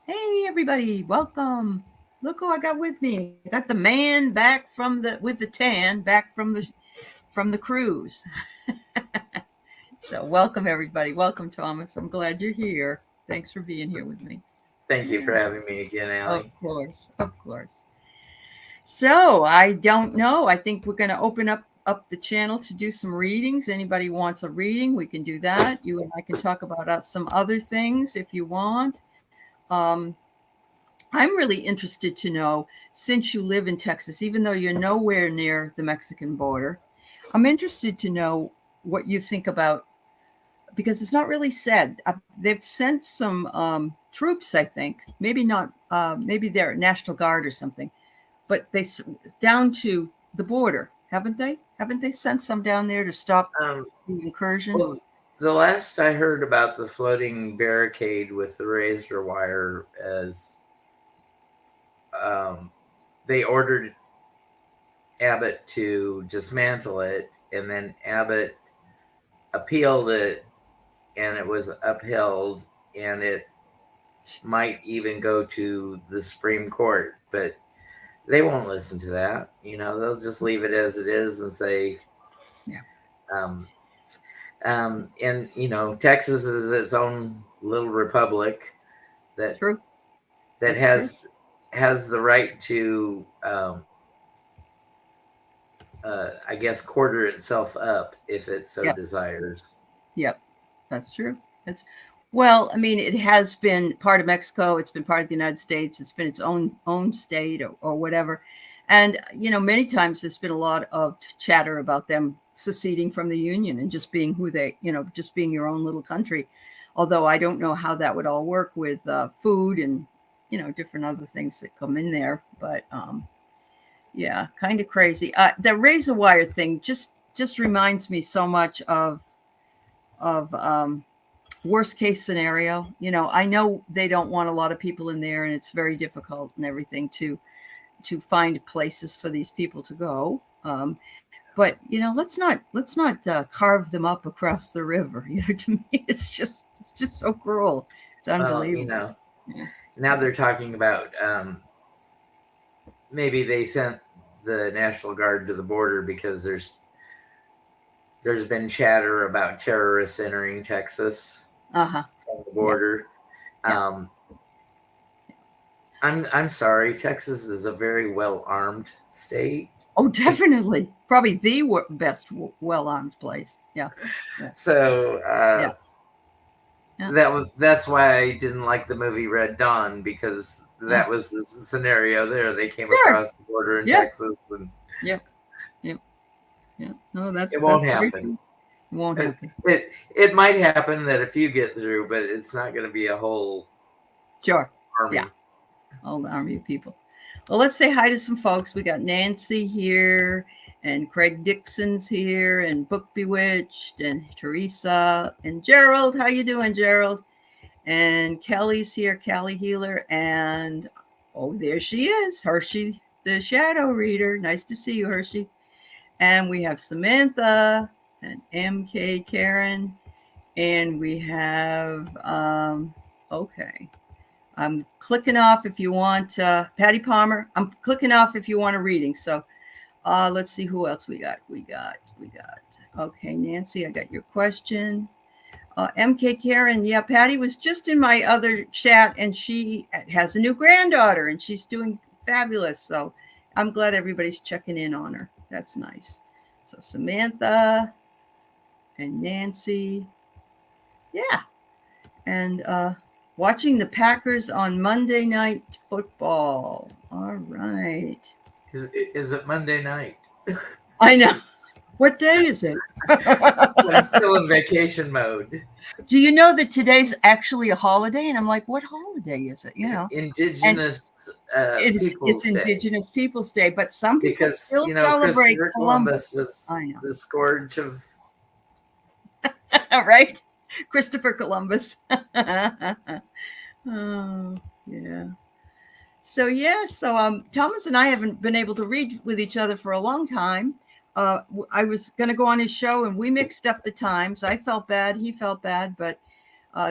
Hey everybody, welcome. Look who I got with me. I got the man back from the with the tan, back from the cruise. So welcome everybody. Welcome Thomas. I'm glad you're here. Thanks for being here with me. Thank you for Yeah, having me again, of Allie. course, of course. So I don't know. I think we're going to open up the channel to do some readings. Anybody wants a reading, we can do that. You and I can talk about some other things if you want. Um, I'm really interested to know, since you live in Texas, even though you're nowhere near the Mexican border, I'm interested to know what you think about, because it's not really said. They've sent some troops, I think, maybe not, maybe they're National Guard or something, but down to the border, haven't they? Haven't they sent some down there to stop Um, the incursion? well, the last I heard about the floating barricade with the razor wire is um, they ordered Abbott to dismantle it, and then Abbott appealed it, and it was upheld, and it might even go to the Supreme Court, but they won't listen to that. They'll just leave it as it is and say, Yeah, um, and Texas is its own little republic that true. that That's true. has the right to, I guess, quarter itself up if it so Yep. desires. Yep. That's true. That's well, I mean, it has been part of Mexico. It's been part of the United States. It's been its own state or whatever. And many times there's been a lot of chatter about them seceding from the union and just being who they, just being your own little country. Although I don't know how that would all work with food and different other things that come in there. But yeah, kind of crazy. The razor wire thing just reminds me so much of worst case scenario. I know they don't want a lot of people in there, and it's very difficult and everything to find places for these people to go. But let's not carve them up across the river. To me, it's just so cruel. It's Well, unbelievable. Yeah. now they're talking about, maybe they sent the National Guard to the border because there's been chatter about terrorists entering Texas Uh huh. from the Yeah. border. Yeah. Um, I'm sorry, Texas is a very well armed state. Oh, definitely. Probably the best well armed place. Yeah. Yeah. So Yeah. Yeah. that's why I didn't like the movie Red Dawn, because Yeah. that was the scenario there. They came Sure. across the border in Yeah. Texas, and Yeah. Yeah. Yeah. No, that's it won't that's very happen. true. It won't It happen. it, it might happen that a few get through, but it's not going to be a whole Sure. Yeah. army. All the army of people. Well, let's say hi to some folks. We got Nancy here, and Craig Dixon's here, and Book Bewitched, and Teresa, and Gerald. How you doing, Gerald? And Kelly's here, Kelly Healer, and oh, there she is, Hershey, the Shadow Reader. Nice to see you, Hershey. And we have Samantha and MK Karen, and we have okay. I'm clicking off if you want Patty Palmer. I'm clicking off if you want a reading. So let's see who else we got. We got. Okay, Nancy, I got your question. MK Karen, yeah, Patty was just in my other chat, and she has a new granddaughter, and she's doing fabulous. So I'm glad everybody's checking in on her. That's nice. So Samantha and Nancy, yeah, and watching the Packers on Monday Night Football. All right. Is it Monday night? I know. What day is it? I'm still in vacation mode. Do you know that today's actually a holiday? And I'm like, what holiday is it? And Indigenous it's Peoples Day, Indigenous Peoples Day, but some people because still celebrate Christopher Columbus. Columbus was I the scourge of. know, right? Christopher Columbus. Oh, yeah. So Thomas and I haven't been able to read with each other for a long time. I was going to go on his show, and we mixed up the times. I felt bad, he felt bad, but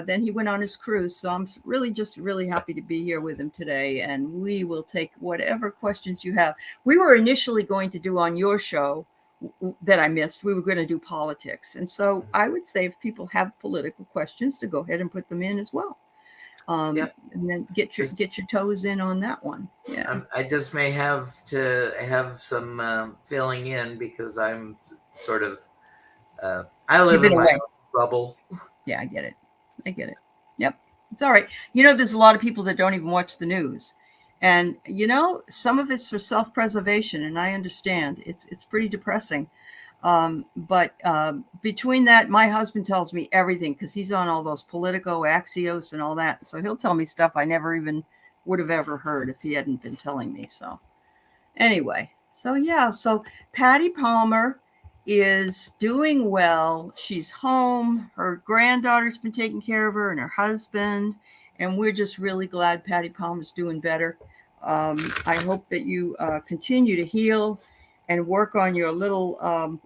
Then he went on his cruise. So I'm really happy to be here with him today. And we will take whatever questions you have. We were initially going to do on your show that I missed. We were going to do politics. And so I would say if people have political questions, to go ahead and put them in as well. Yep. And then get your toes in on that one. Yeah. I just may have to have some filling in because I'm sort of I live in my own bubble. Yeah, I get it. Yep. It's all right. There's a lot of people that don't even watch the news. And, some of it's for self-preservation, and I understand. It's pretty depressing. But between that, my husband tells me everything because he's on all those Politico, Axios, and all that. So he'll tell me stuff I never even would have ever heard if he hadn't been telling me. So anyway, so Patty Palmer is doing well. She's home. Her granddaughter's been taking care of her and her husband. And we're just really glad Patty Palmer's doing better. I hope that you continue to heal and work on your little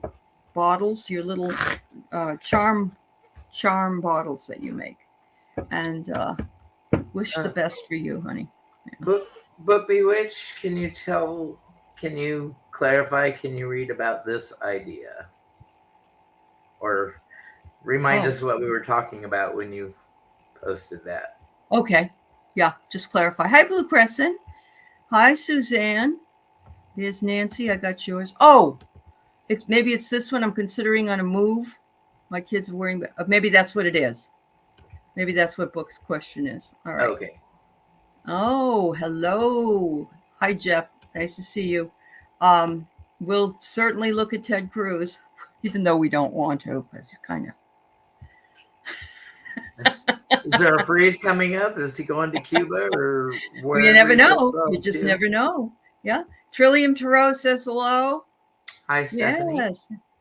bottles, your little charm bottles that you make. And wish the best for you, honey. Yeah. But Bewitched, can you clarify, can you read about this idea? Or remind us what we were talking about when you posted that. Okay. Yeah, just clarify. Hi, Blue Crescent. Hi, Suzanne. There's Nancy. I got yours. Oh, maybe it's this one. I'm considering on a move. My kids are wearing, maybe that's what it is. Maybe that's what Book's question is. All right. Okay. Oh, hello. Hi, Jeff. Nice to see you. We'll certainly look at Ted Cruz, even though we don't want to, because he's kind of. Is there a freeze coming up? Is he going to Cuba or where? You never know. You just never know. Yeah. Trillium Tarot says hello. Hi, Stephanie.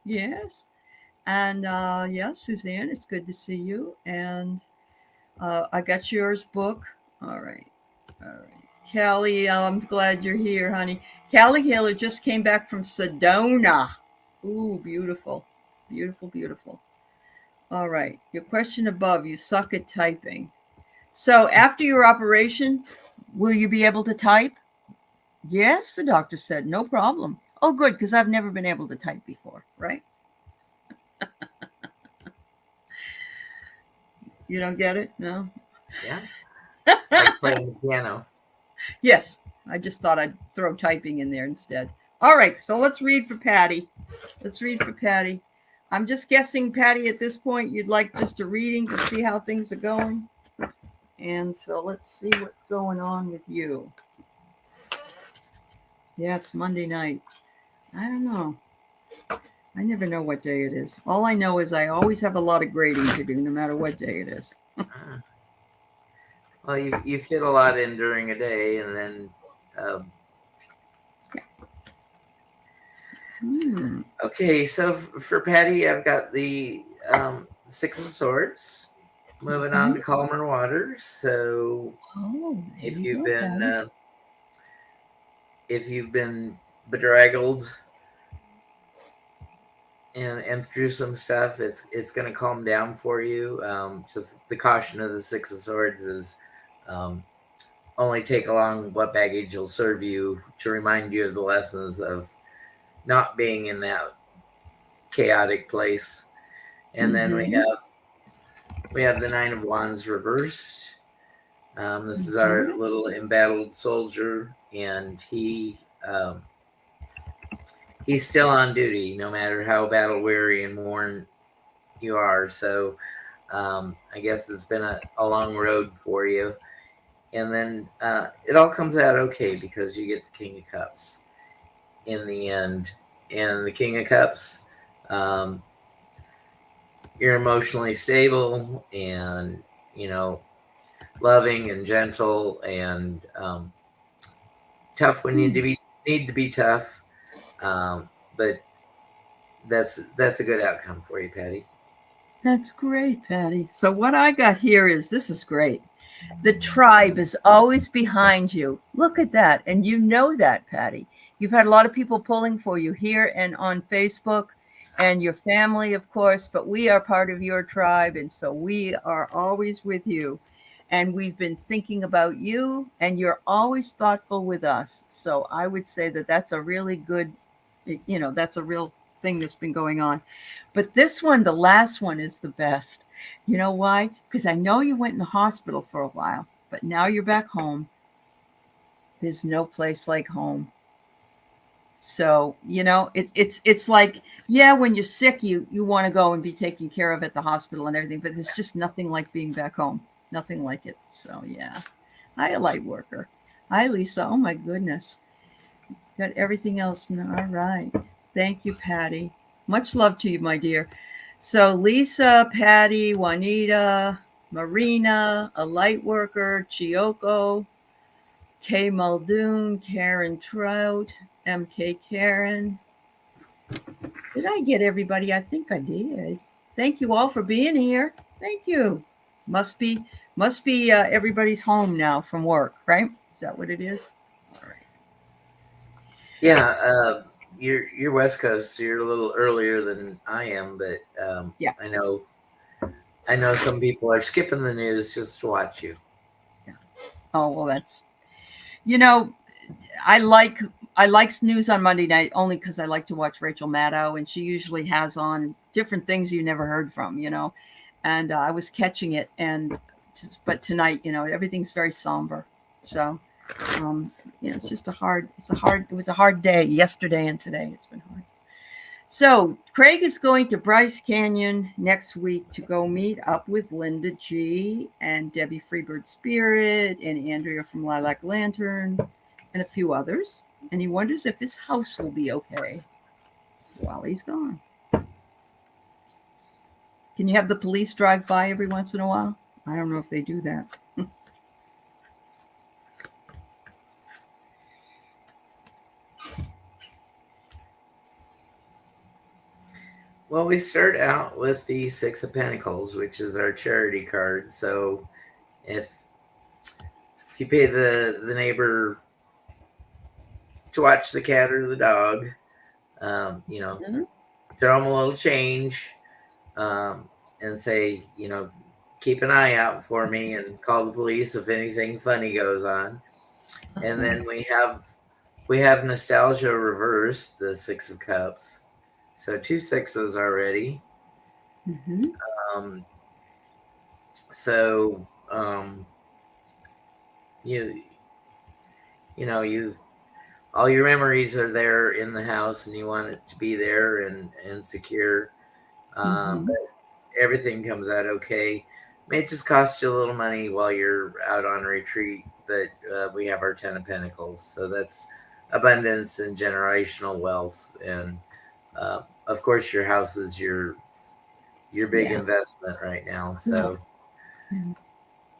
Yes. And yes, Suzanne, it's good to see you. And I got yours, Book. All right. Callie, I'm glad you're here, honey. Callie Hiller just came back from Sedona. Ooh, beautiful. Beautiful. All right. Your question above, you suck at typing. So after your operation, will you be able to type? Yes, the doctor said, no problem. Oh, good, because I've never been able to type before, right? You don't get it? No? Yeah. Like playing the piano. Yes. I just thought I'd throw typing in there instead. All right. So let's read for Patty. I'm just guessing, Patty, at this point, you'd like just a reading to see how things are going. And so let's see what's going on with you. Yeah, it's Monday night. I don't know. I never know what day it is. All I know is I always have a lot of grading to do, no matter what day it is. Well, you fit a lot in during a day, and then. Okay, so for Patty, I've got the Six of Swords. Moving on to calmer waters. So, if you've been bedraggled and through some stuff, it's going to calm down for you. Just the caution of the Six of Swords is only take along what baggage will serve you to remind you of the lessons of not being in that chaotic place. And then we have the Nine of Wands reversed. This is our little embattled soldier, and he's still on duty, no matter how battle weary and worn you are. So I guess it's been a long road for you. And then it all comes out okay because you get the King of Cups in the end. And the King of Cups, you're emotionally stable and, loving and gentle and tough when you need to be tough. But that's a good outcome for you, Patty. That's great, Patty. So what I got here is, this is great. The tribe is always behind you. Look at that. And you know that, Patty. You've had a lot of people pulling for you here and on Facebook. and your family, of course, but we are part of your tribe. And so we are always with you. And we've been thinking about you, and you're always thoughtful with us. So I would say that that's a really good, that's a real thing that's been going on. But this one, the last one, is the best. You know why? Because I know you went in the hospital for a while, but now you're back home. There's no place like home. So, it's like, yeah, when you're sick, you want to go and be taken care of at the hospital and everything, but there's just nothing like being back home. Nothing like it. So, yeah. Hi, a light worker. Hi, Lisa. Oh, my goodness. Got everything else. All right. Thank you, Patty. Much love to you, my dear. So, Lisa, Patty, Juanita, Marina, a light worker, Chiyoko, Kay Muldoon, Karen Trout, MK Karen. Did I get everybody? I think I did. Thank you all for being here. Thank you. Must be everybody's home now from work, right? Is that what it is? All right. Yeah, you're West Coast, so you're a little earlier than I am, but Yeah. I know some people are skipping the news just to watch you. Yeah. Oh well, that's I like news on Monday night only because I like to watch Rachel Maddow, and she usually has on different things you never heard from, and I was catching it, but tonight, everything's very somber. So, it's just it was a hard day yesterday and today. It's been hard. So Craig is going to Bryce Canyon next week to go meet up with Linda G and Debbie Freebird Spirit and Andrea from Lilac Lantern and a few others. And he wonders if his house will be okay while he's gone. Can you have the police drive by every once in a while? I don't know if they do that. Well, we start out with the Six of Pentacles, which is our charity card. So if you pay the neighbor to watch the cat or the dog, throw them a little change, and say, keep an eye out for me and call the police if anything funny goes on. And then we have nostalgia reversed, the Six of Cups. So 2 6s already. Mm-hmm. You all your memories are there in the house, and you want it to be there and secure. But everything comes out okay. May just cost you a little money while you're out on retreat, but we have our 10 of Pentacles, so that's abundance and generational wealth, and of course your house is your big investment right now. So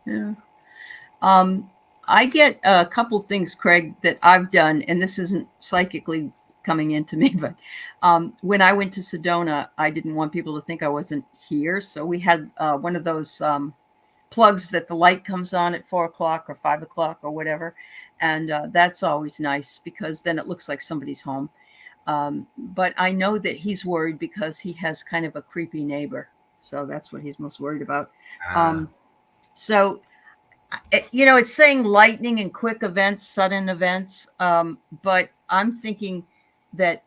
yeah. I get a couple things, Craig, that I've done, and this isn't psychically coming into me, but when I went to Sedona, I didn't want people to think I wasn't here. So we had one of those plugs that the light comes on at 4 o'clock or 5 o'clock or whatever. And that's always nice because then it looks like somebody's home. But I know that he's worried because he has kind of a creepy neighbor. So that's what he's most worried about. So, it's saying lightning and quick events, sudden events. But I'm thinking that,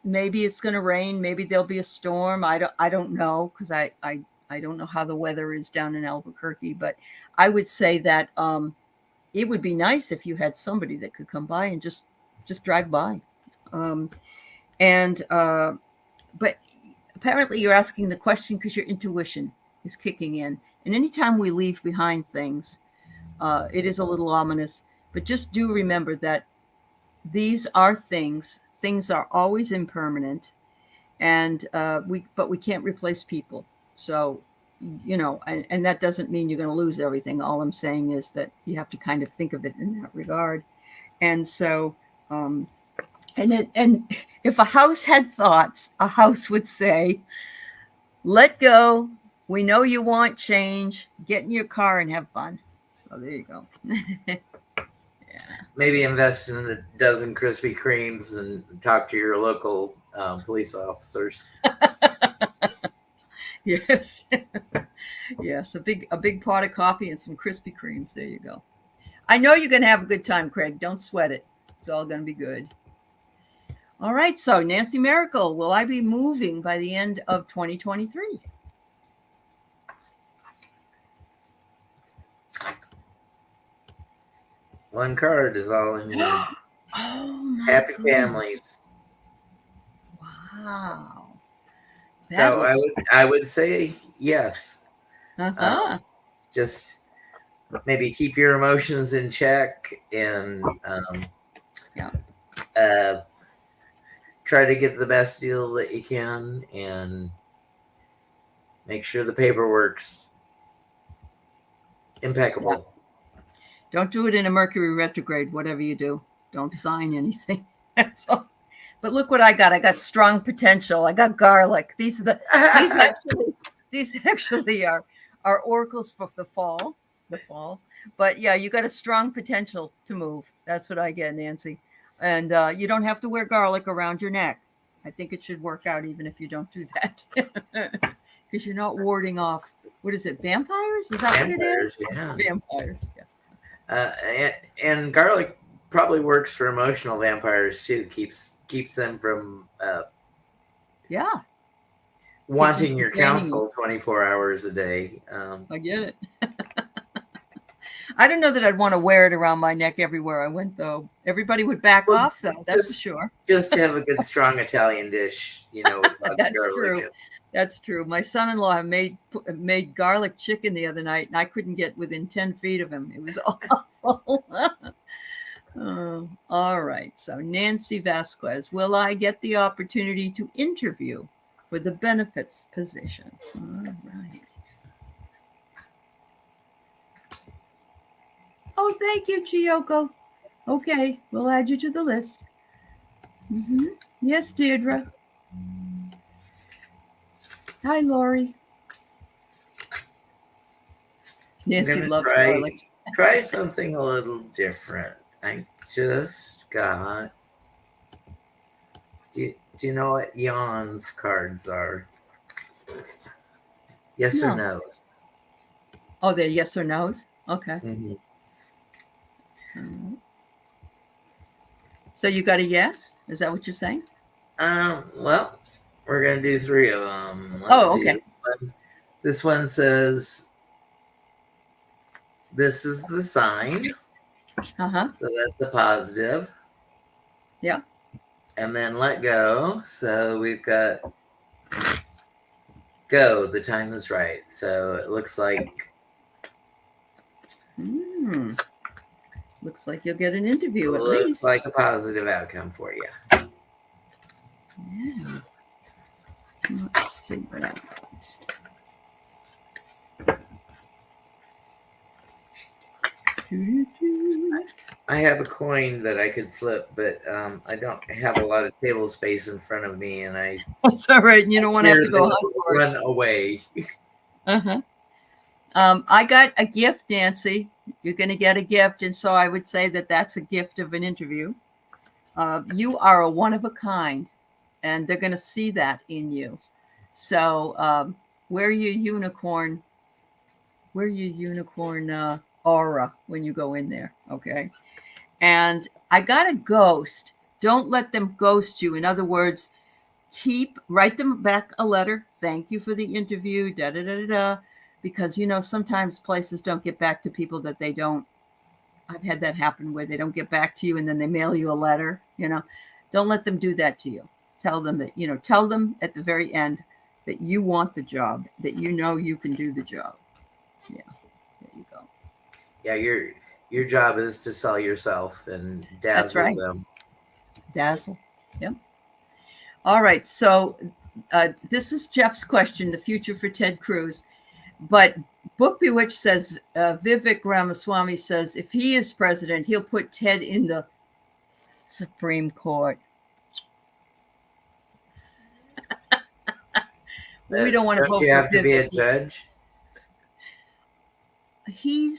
maybe it's going to rain. Maybe there'll be a storm. I don't know because I don't know how the weather is down in Albuquerque. But I would say that it would be nice if you had somebody that could come by and just drive by. But apparently you're asking the question because your intuition is kicking in. And anytime we leave behind things, it is a little ominous. But just do remember that these are things. Things are always impermanent, and we can't replace people. So, and that doesn't mean you're going to lose everything. All I'm saying is that you have to kind of think of it in that regard. And so, and if a house had thoughts, a house would say, let go. We know you want change. Get in your car and have fun. So there you go. Yeah. Maybe invest in a dozen Krispy Kremes and talk to your local police officers. Yes. Yes. A big pot of coffee and some Krispy Kremes. There you go. I know you're going to have a good time, Craig. Don't sweat it. It's all going to be good. All right. So, Nancy Miracle, will I be moving by the end of 2023? One card is all I need. Oh, my Happy goodness. families. Wow. So I would say yes. Uh-huh. Just maybe keep your emotions in check and try to get the best deal that you can and make sure the paperwork's impeccable. Yeah. Don't do it in a Mercury retrograde, whatever you do. Don't sign anything. That's all. But look what I got. I got strong potential. I got garlic. These actually are oracles for the fall. But yeah, you got a strong potential to move. That's what I get, Nancy. And you don't have to wear garlic around your neck. I think it should work out even if you don't do that. Because you're not warding off, what is it, vampires? Is that Vampires, what it is? yeah. Vampires, yes. And garlic probably works for emotional vampires too. Keeps them from wanting your counsel 24 hours a day. I get it. I don't know that I'd want to wear it around my neck everywhere I went, though. Everybody would back off, though. That's for sure. Just have a good, strong Italian dish, with That's garlic. true. That's true. My son-in-law made garlic chicken the other night, and I couldn't get within 10 feet of him. It was awful. All right. So Nancy Vasquez, will I get the opportunity to interview for the benefits position? All right. Oh, thank you, Chiyoko. Okay, we'll add you to the list. Mm-hmm. Yes, Deirdre. Hi, Lori. Nancy loves garlic. Try something a little different. I just got. Do you know what Jan's cards are? Yes or no's. Oh, they're yes or no's? Okay. Mm-hmm. So you got a yes? Is that what you're saying? Well, we're gonna do 3 of them. Let's see. Okay. This one says, "This is the sign." Uh-huh. So that's a positive. Yeah. And then let go. So we've got go. The time is right. So it looks like. Looks like you'll get an interview at Looks least. like a positive outcome for you. Yeah. Let's see what happens. I have a coin that I could flip, but I don't have a lot of table space in front of me, and that's all right. You don't want to have to go run away. Uh-huh. I got a gift, Nancy. You're going to get a gift, and so I would say that that's a gift of an interview. You are a one of a kind, and they're going to see that in you. So wear your unicorn aura when you go in there, okay? And I got a ghost. Don't let them ghost you. In other words, write them back a letter. Thank you for the interview, because sometimes places don't get back to people that they don't. I've had that happen where they don't get back to you and then they mail you a letter. Don't let them do that to you. Tell them that, tell them at the very end that you want the job, that you can do the job. Yeah, there you go. Yeah, your job is to sell yourself and dazzle them. Dazzle. Yep. All right. So this is Jeff's question, the future for Ted Cruz. But Book Bewitched says, Vivek Ramaswamy says, if he is president, he'll put Ted in the Supreme Court. We don't want to vote for Vivek. Don't you have to be a judge? He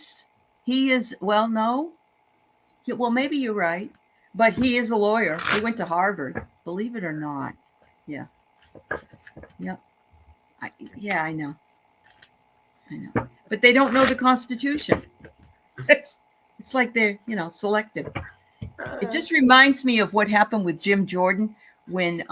is, well, no. Well, maybe you're right. But he is a lawyer. He went to Harvard, believe it or not. Yeah. Yep. Yeah, I know. But they don't know the Constitution. It's like they're, selective. It just reminds me of what happened with Jim Jordan when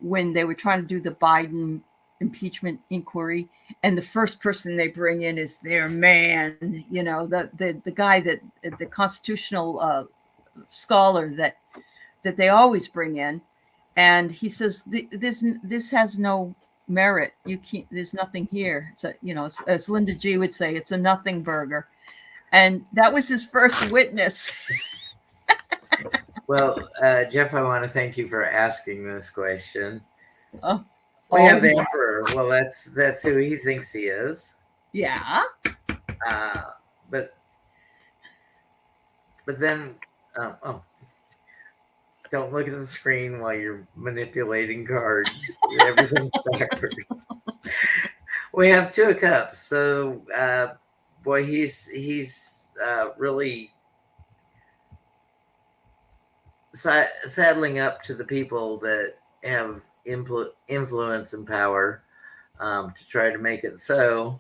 they were trying to do the Biden impeachment inquiry, and the first person they bring in is their man, the guy that the constitutional scholar that they always bring in, and he says this has no merit. You can't. There's nothing here. It's as Linda G would say, it's a nothing burger, and that was his first witness. Well, Jeff, I want to thank you for asking this question. Oh, we have the emperor. Well, that's who he thinks he is. Yeah. But then, don't look at the screen while you're manipulating cards. Everything's backwards. We have 2 of cups. So, boy, he's really saddling up to the people that have influence and power to try to make it so.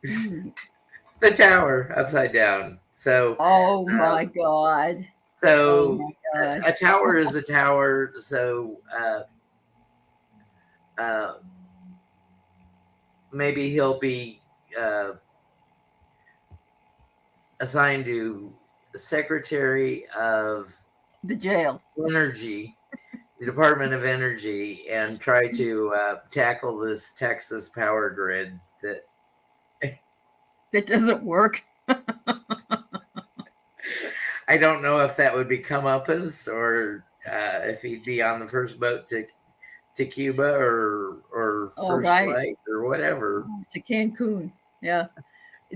The Tower upside down. So, oh my God. So, a tower is a tower. So, maybe he'll be assigned to the Secretary of the jail, Energy, the Department of Energy, and try to tackle this Texas power grid that doesn't work. I don't know if that would be comeuppance or if he'd be on the first boat to Cuba or first flight or whatever. To Cancun. Yeah.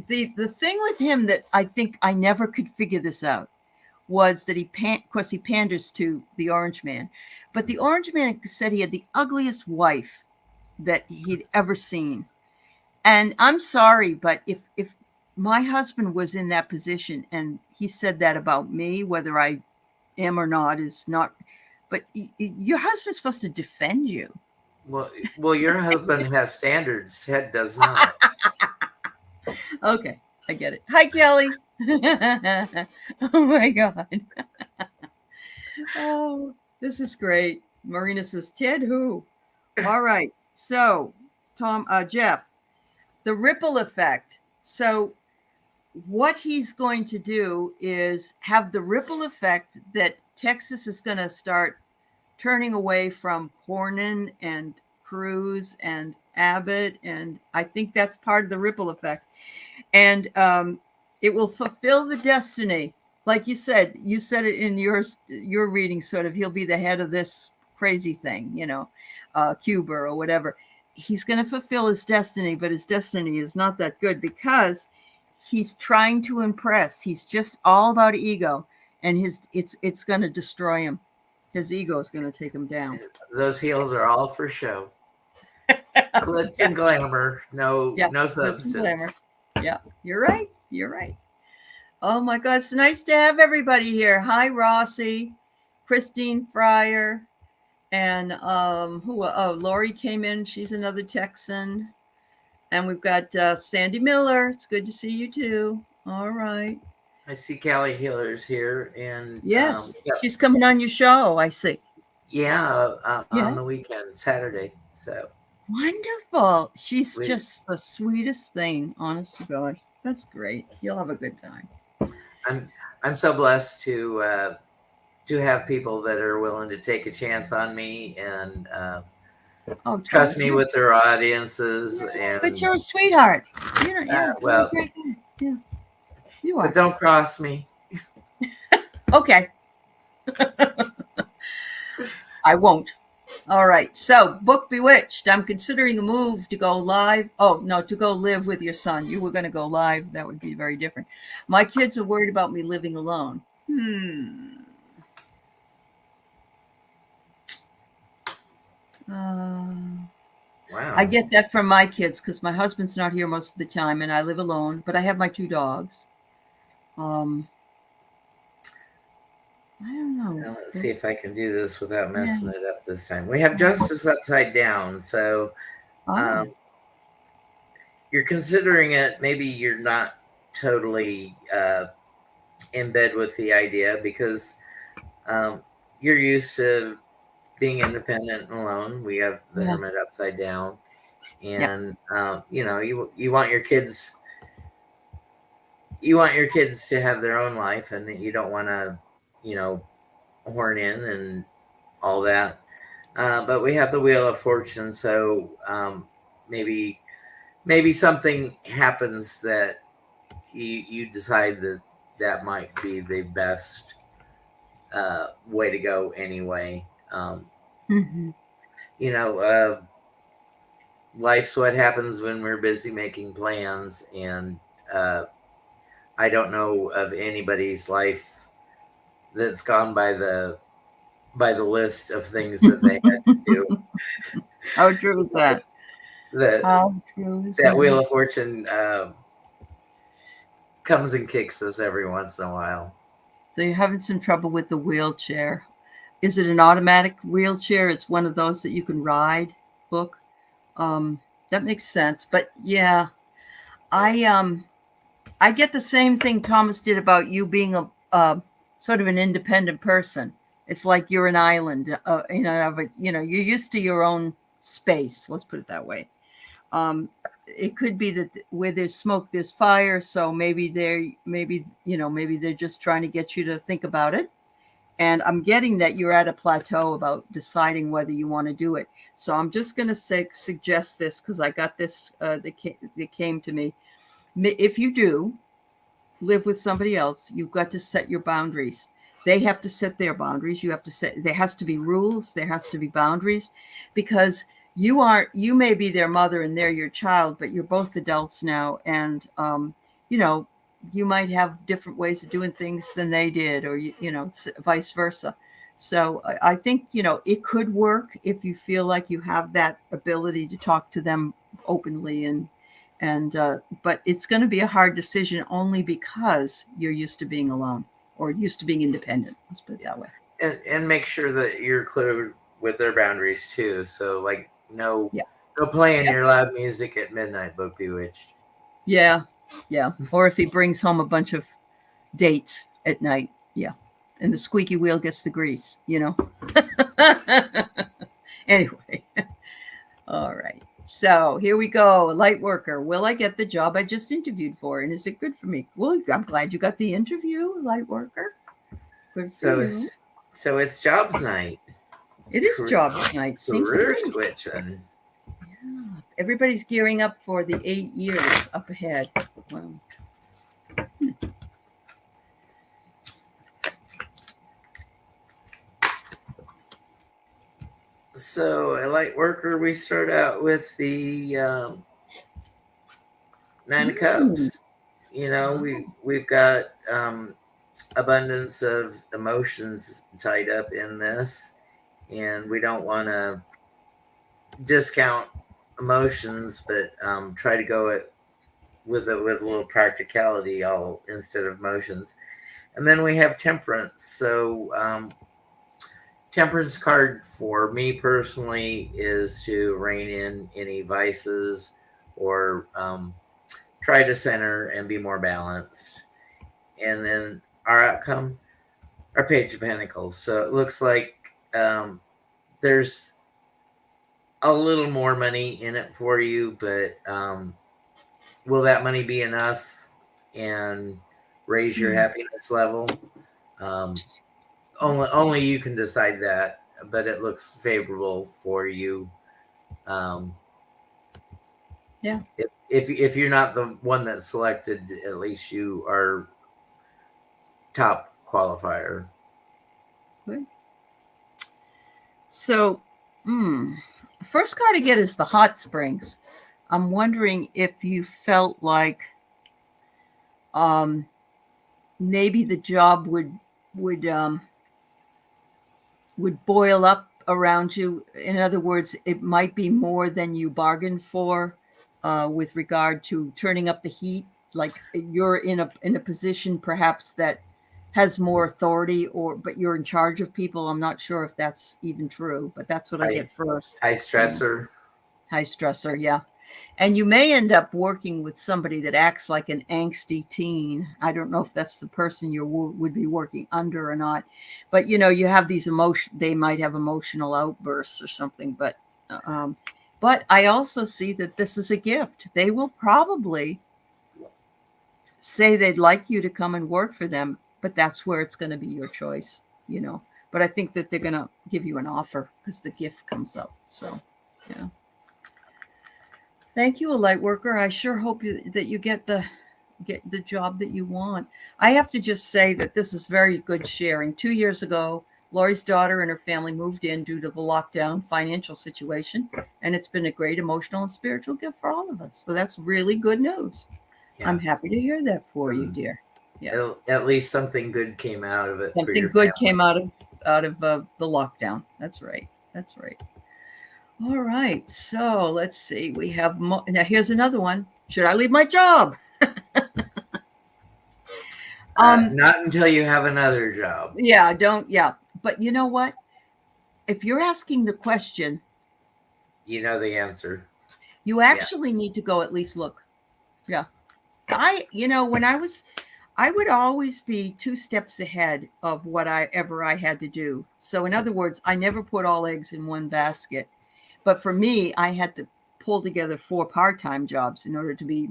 The thing with him that I think I never could figure this out was that he panders to the Orange Man. But the Orange Man said he had the ugliest wife that he'd ever seen. And I'm sorry, but if my husband was in that position and he said that about me, whether I am or not is not, but your husband's supposed to defend you. Well, your husband has standards. Ted does not. Okay, I get it. Hi, Kelly. Oh my God. Oh, this is great. Marina says, Ted who? All right. So, Jeff, the ripple effect. So what he's going to do is have the ripple effect that Texas is going to start turning away from Cornyn and Cruz and Abbott. And I think that's part of the ripple effect. And it will fulfill the destiny. Like you said it in your reading, sort of, he'll be the head of this crazy thing, Cuba or whatever. He's going to fulfill his destiny, but his destiny is not that good because he's trying to impress. He's just all about ego, and it's going to destroy him. His ego is going to take him down. Those heels are all for show. Glitz and glamour, no substance. Yeah, you're right. Oh my God, it's nice to have everybody here. Hi, Rossi, Christine Fryer, and Lori came in. She's another Texan. And we've got Sandy Miller. It's good to see you too. All right. I see Callie Hiller's here, and yes, she's coming on your show. I see. Yeah, on the weekend, Saturday. So wonderful. She's just the sweetest thing. Honest to God, that's great. You'll have a good time. I'm so blessed to have people that are willing to take a chance on me and trust me with their audiences. But you're a sweetheart. Well, yeah, you are. But don't cross me. Okay. I won't. All right. So, Book Bewitched. I'm considering a move to go live. Oh, no, to go live with your son. You were going to go live. That would be very different. My kids are worried about me living alone. Wow. I get that from my kids because my husband's not here most of the time and I live alone, but I have my 2 dogs. I don't know. So let's see if I can do this without messing it up this time. We have justice upside down. So you're considering it. Maybe you're not totally in bed with the idea because you're used to being independent and alone. We have the Hermit upside down. And you want your kids to have their own life, and you don't want to horn in and all that, but we have the Wheel of Fortune, so maybe something happens that you decide that might be the best way to go anyway. Life's what happens when we're busy making plans, and I don't know of anybody's life that's gone by the list of things that they had to do. How true is that? That Wheel of Fortune comes and kicks us every once in a while. So you're having some trouble with the wheelchair. Is it an automatic wheelchair? It's one of those that you can ride book. That makes sense. But yeah, I get the same thing Thomas did about you being a sort of an independent person. It's like you're an island, but you're used to your own space. Let's put it that way. It could be that where there's smoke, there's fire. So maybe they're just trying to get you to think about it. And I'm getting that you're at a plateau about deciding whether you want to do it. So I'm just going to suggest this because I got this that came to me. If you do live with somebody else, you've got to set your boundaries. They have to set their boundaries. You have to set. There has to be rules. There has to be boundaries, because you may be their mother and they're your child, but you're both adults now, and you might have different ways of doing things than they did, or vice versa. So I think it could work if you feel like you have that ability to talk to them openly, but it's going to be a hard decision only because you're used to being alone or used to being independent. Let's put it that way. And make sure that you're clear with their boundaries too. So like no playing your loud music at midnight, Book Bewitched. Yeah. Or if he brings home a bunch of dates at night. Yeah. And the squeaky wheel gets the grease, Anyway. All right. So here we go. Light worker. Will I get the job I just interviewed for? And is it good for me? Well, I'm glad you got the interview, light worker. Good for you. So it's jobs night. It is jobs night. Career switching. Yeah. Everybody's gearing up for the 8 years up ahead. Wow. So a light worker, we start out with the Nine of Cups. We've got abundance of emotions tied up in this, and we don't want to discount emotions, but try to go with a little practicality instead of emotions. And then we have Temperance. So Temperance card for me personally is to rein in any vices or try to center and be more balanced. And then our outcome, our Page of Pentacles. So it looks like there's a little more money in it for you, but will that money be enough and raise your happiness level? Only you can decide that, but it looks favorable for you. If you're not the one that's selected, at least you are top qualifier. Good. So, first card I get is the Hot Springs. I'm wondering if you felt like maybe the job would boil up around you. In other words, it might be more than you bargained for with regard to turning up the heat. Like you're in a position perhaps that has more authority, but you're in charge of people. I'm not sure if that's even true, but that's what I get first. High stressor. High stressor, yeah. And you may end up working with somebody that acts like an angsty teen. I don't know if that's the person you would be working under or not, but you have these they might have emotional outbursts or something, but I also see that this is a gift. They will probably say they'd like you to come and work for them, but that's where it's going to be your choice, but I think that they're going to give you an offer because the gift comes up. So, yeah. Thank you, a light worker. I sure hope that you get the job that you want. I have to just say that this is very good sharing. 2 years ago, Lori's daughter and her family moved in due to the lockdown financial situation, and it's been a great emotional and spiritual gift for all of us. So that's really good news. Yeah. I'm happy to hear that for you, dear. Yeah. At least something good came out of it. Something good came out of the lockdown. That's right. That's right. All right. So let's see. We have now. Here's another one. Should I leave my job? Not until you have another job. Yeah. Don't. Yeah. But you know what? If you're asking the question, you know the answer. You actually need to go at least look. Yeah. When I would always be 2 steps ahead of whatever I had to do. So in other words, I never put all eggs in one basket. But for me, I had to pull together 4 part-time jobs in order to be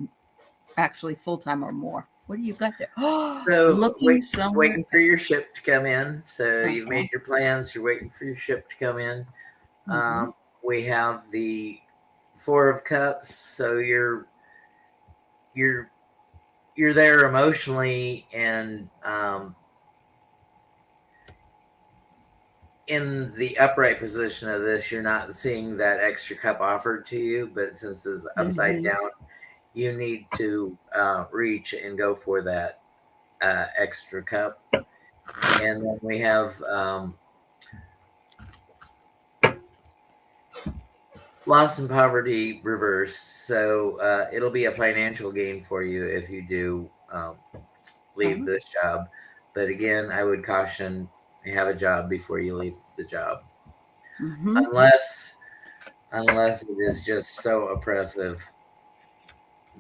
actually full-time or more. What do you got there? So waiting for your ship to come in. So you've made your plans. You're waiting for your ship to come in. Mm-hmm. We have the 4 of Cups. So you're there emotionally and in the upright position of this, you're not seeing that extra cup offered to you, but since it's upside down, you need to reach and go for that extra cup. And then we have loss and poverty reversed. So it'll be a financial gain for you if you do leave this job. But again, I would caution, have a job before you leave the job. Unless it is just so oppressive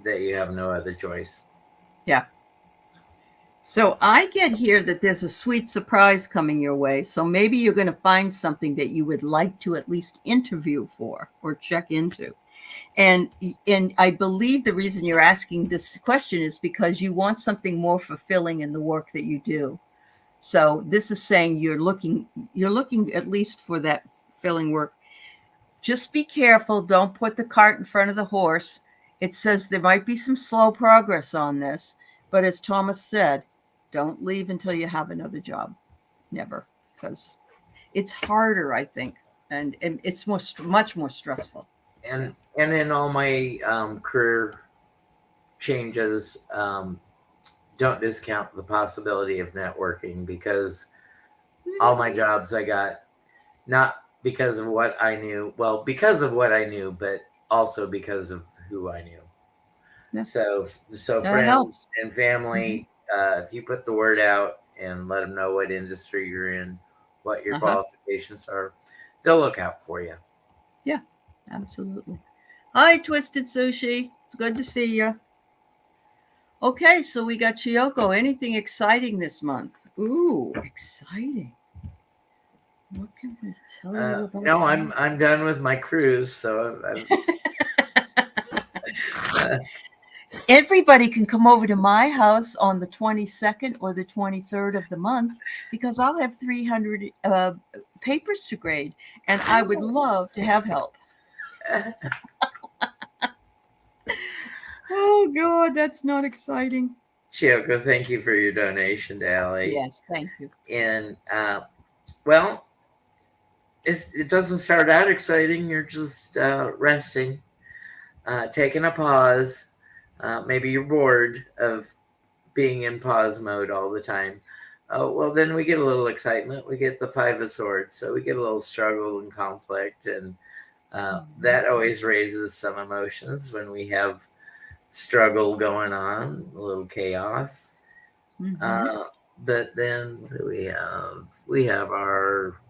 that you have no other choice. Yeah. So I get here that there's a sweet surprise coming your way. So maybe you're going to find something that you would like to at least interview for or check into. And I believe the reason you're asking this question is because you want something more fulfilling in the work that you do. So this is saying you're looking at least for that fulfilling work. Just be careful. Don't put the cart in front of the horse. It says there might be some slow progress on this, but as Thomas said, don't leave until you have another job. Never, because it's harder, I think, and it's much more stressful. And in all my career changes, don't discount the possibility of networking, because all my jobs I got not because of what I knew, well, because of what I knew, but also because of who I knew. Yeah. So friends and family, if you put the word out and let them know what industry you're in, what your qualifications are, they'll look out for you. Yeah, absolutely. Hi, Twisted Sushi. It's good to see you. Okay, so we got Chiyoko. Anything exciting this month? Ooh, exciting. What can we tell you about? No, I'm done with my cruise, so everybody can come over to my house on the 22nd or the 23rd of the month, because I'll have 300 papers to grade, and I would love to have help. Oh, God, that's not exciting. Chiyoko, thank you for your donation to Allie. Yes, thank you. And, well, it doesn't start out exciting. You're just resting, taking a pause. Maybe you're bored of being in pause mode all the time. Well, then we get a little excitement. We get the 5 of Swords. So we get a little struggle and conflict. And that always raises some emotions when we have struggle going on, a little chaos. but then what do we have? We have our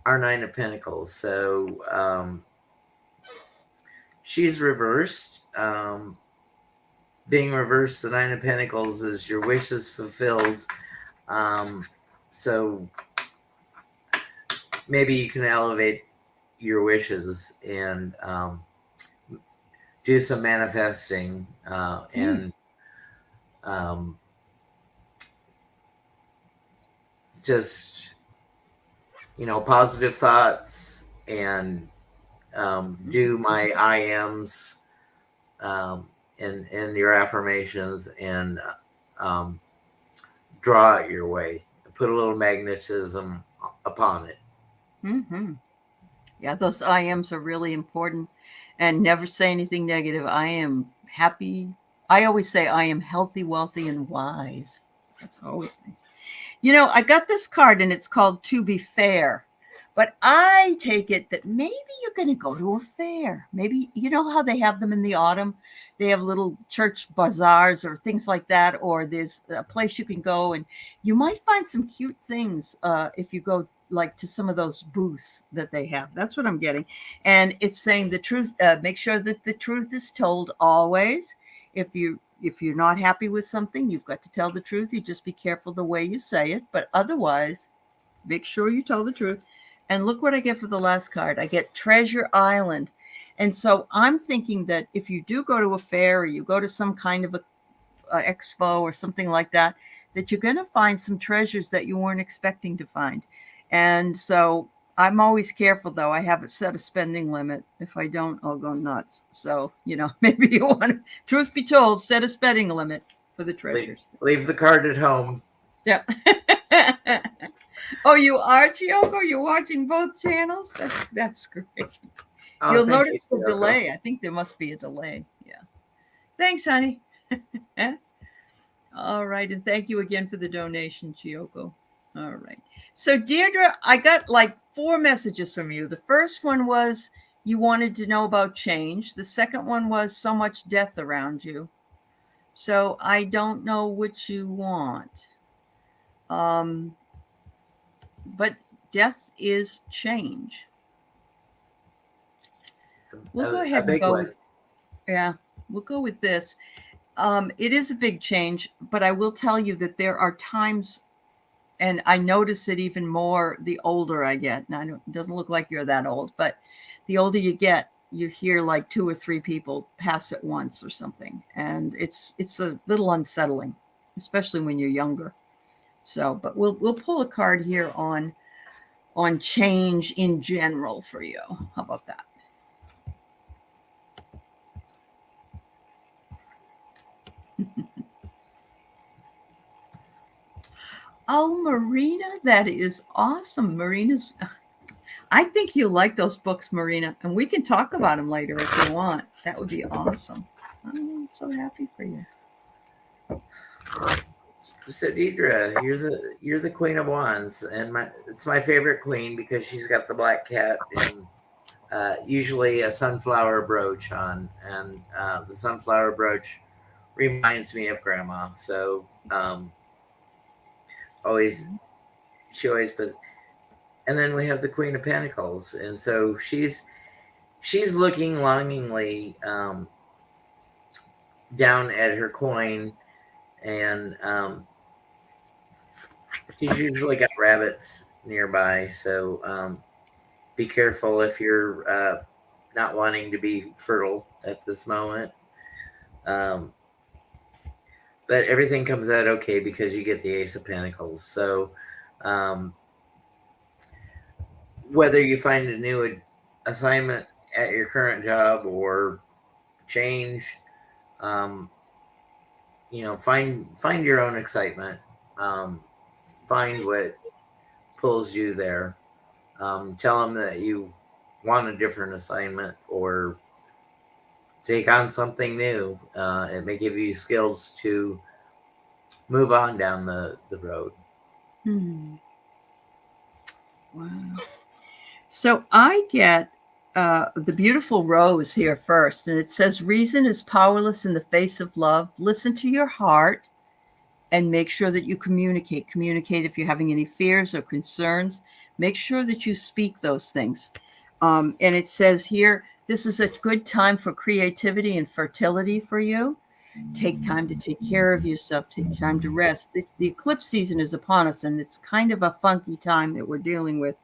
Nine of Pentacles. So she's reversed. Being reversed, the Nine of Pentacles is your wishes fulfilled. So maybe you can elevate your wishes and do some manifesting and just, positive thoughts and do my I ams and your affirmations and draw it your way. Put a little magnetism upon it. Mm-hmm. Yeah, those I ams are really important. And never say anything negative. I am happy. I always say I am healthy, wealthy, and wise. That's always nice. I got this card and it's called To Be Fair. But I take it that maybe you're going to go to a fair. Maybe, you know how they have them in the autumn? They have little church bazaars or things like that. Or there's a place you can go and you might find some cute things if you go like to some of those booths that they have. That's what I'm getting. And it's saying the truth. Make sure that the truth is told always. If you're not happy with something, you've got to tell the truth. You just be careful the way you say it. But otherwise, make sure you tell the truth. And look what I get for the last card. I get Treasure Island. And so I'm thinking that if you do go to a fair or you go to some kind of a expo or something like that, that you're going to find some treasures that you weren't expecting to find. And so I'm always careful, though. I have a set a spending limit. If I don't, I'll go nuts. So, maybe you want to, truth be told, set a spending limit for the treasures. Leave the card at home. Yeah. Oh, you are, Chiyoko? You're watching both channels? That's great. Oh, You'll notice the Chiyoko. delay. I think there must be a delay. Yeah. Thanks, honey. All right. And thank you again for the donation, Chiyoko. All right. So, Deirdre, I got like 4 messages from you. The first one was you wanted to know about change. The second one was so much death around you. So I don't know what you want. But death is change. We'll go ahead and go. We'll go with this. It is a big change, but I will tell you that there are times, and I notice it even more the older I get. Now, it doesn't look like you're that old, but the older you get, you hear like 2 or 3 people pass at once or something, and it's a little unsettling, especially when you're younger. So, but we'll pull a card here on change in general for you. How about that? Oh, Marina, that is awesome. Marina's, I think you like those books, Marina, and we can talk about them later if you want. That would be awesome. I'm so happy for you. So Deidre, you're the Queen of Wands, and it's my favorite queen because she's got the black cat and usually a sunflower brooch on, and the sunflower brooch reminds me of Grandma. So she always puts. And then we have the Queen of Pentacles, and so she's looking longingly down at her coin, and she's usually got rabbits nearby, so be careful if you're not wanting to be fertile at this moment. But everything comes out okay because you get the Ace of Pentacles. So whether you find a new assignment at your current job or change, find your own excitement. Find what pulls you there. Tell them that you want a different assignment or take on something new. It may give you skills to move on down the road. Wow. So I get the beautiful rose here first, and it says, reason is powerless in the face of love. Listen to your heart and make sure that you communicate. Communicate if you're having any fears or concerns. Make sure that you speak those things. And it says here, this is a good time for creativity and fertility for you. Take time to take care of yourself. Take time to rest. The eclipse season is upon us, and it's kind of a funky time that we're dealing with.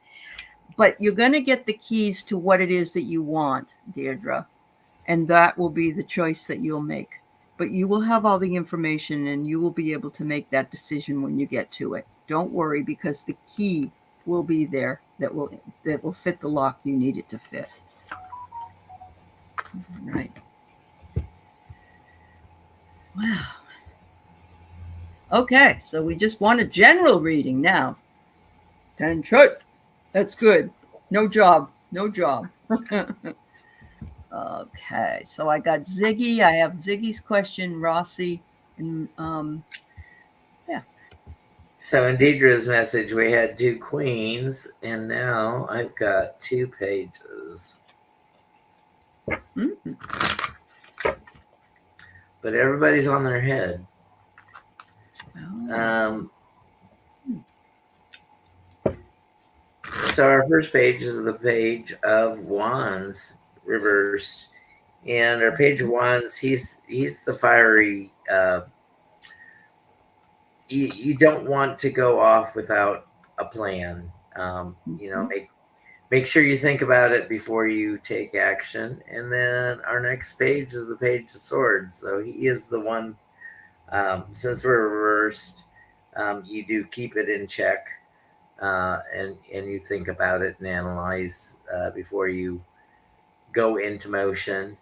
But you're going to get the keys to what it is that you want, Deirdre, and that will be the choice that you'll make. But you will have all the information, and you will be able to make that decision when you get to it. Don't worry, because the key will be there that will fit the lock you need it to fit. All right. Wow. Okay, so we just want a general reading now. 10 chart. That's good. No job. No job. Okay, so I got Ziggy. I have Ziggy's question, Rossi, and yeah. So in Deidre's message, we had 2 queens, and now I've got 2 pages. Mm-hmm. But everybody's on their head. Oh. So our first page is the page of Wands reversed, and our page of Wands, he's the fiery. You don't want to go off without a plan. You know, make sure you think about it before you take action. And then our next page is the page of Swords. So he is the one. Since we're reversed, you do keep it in check, and you think about it and analyze before you go into motion.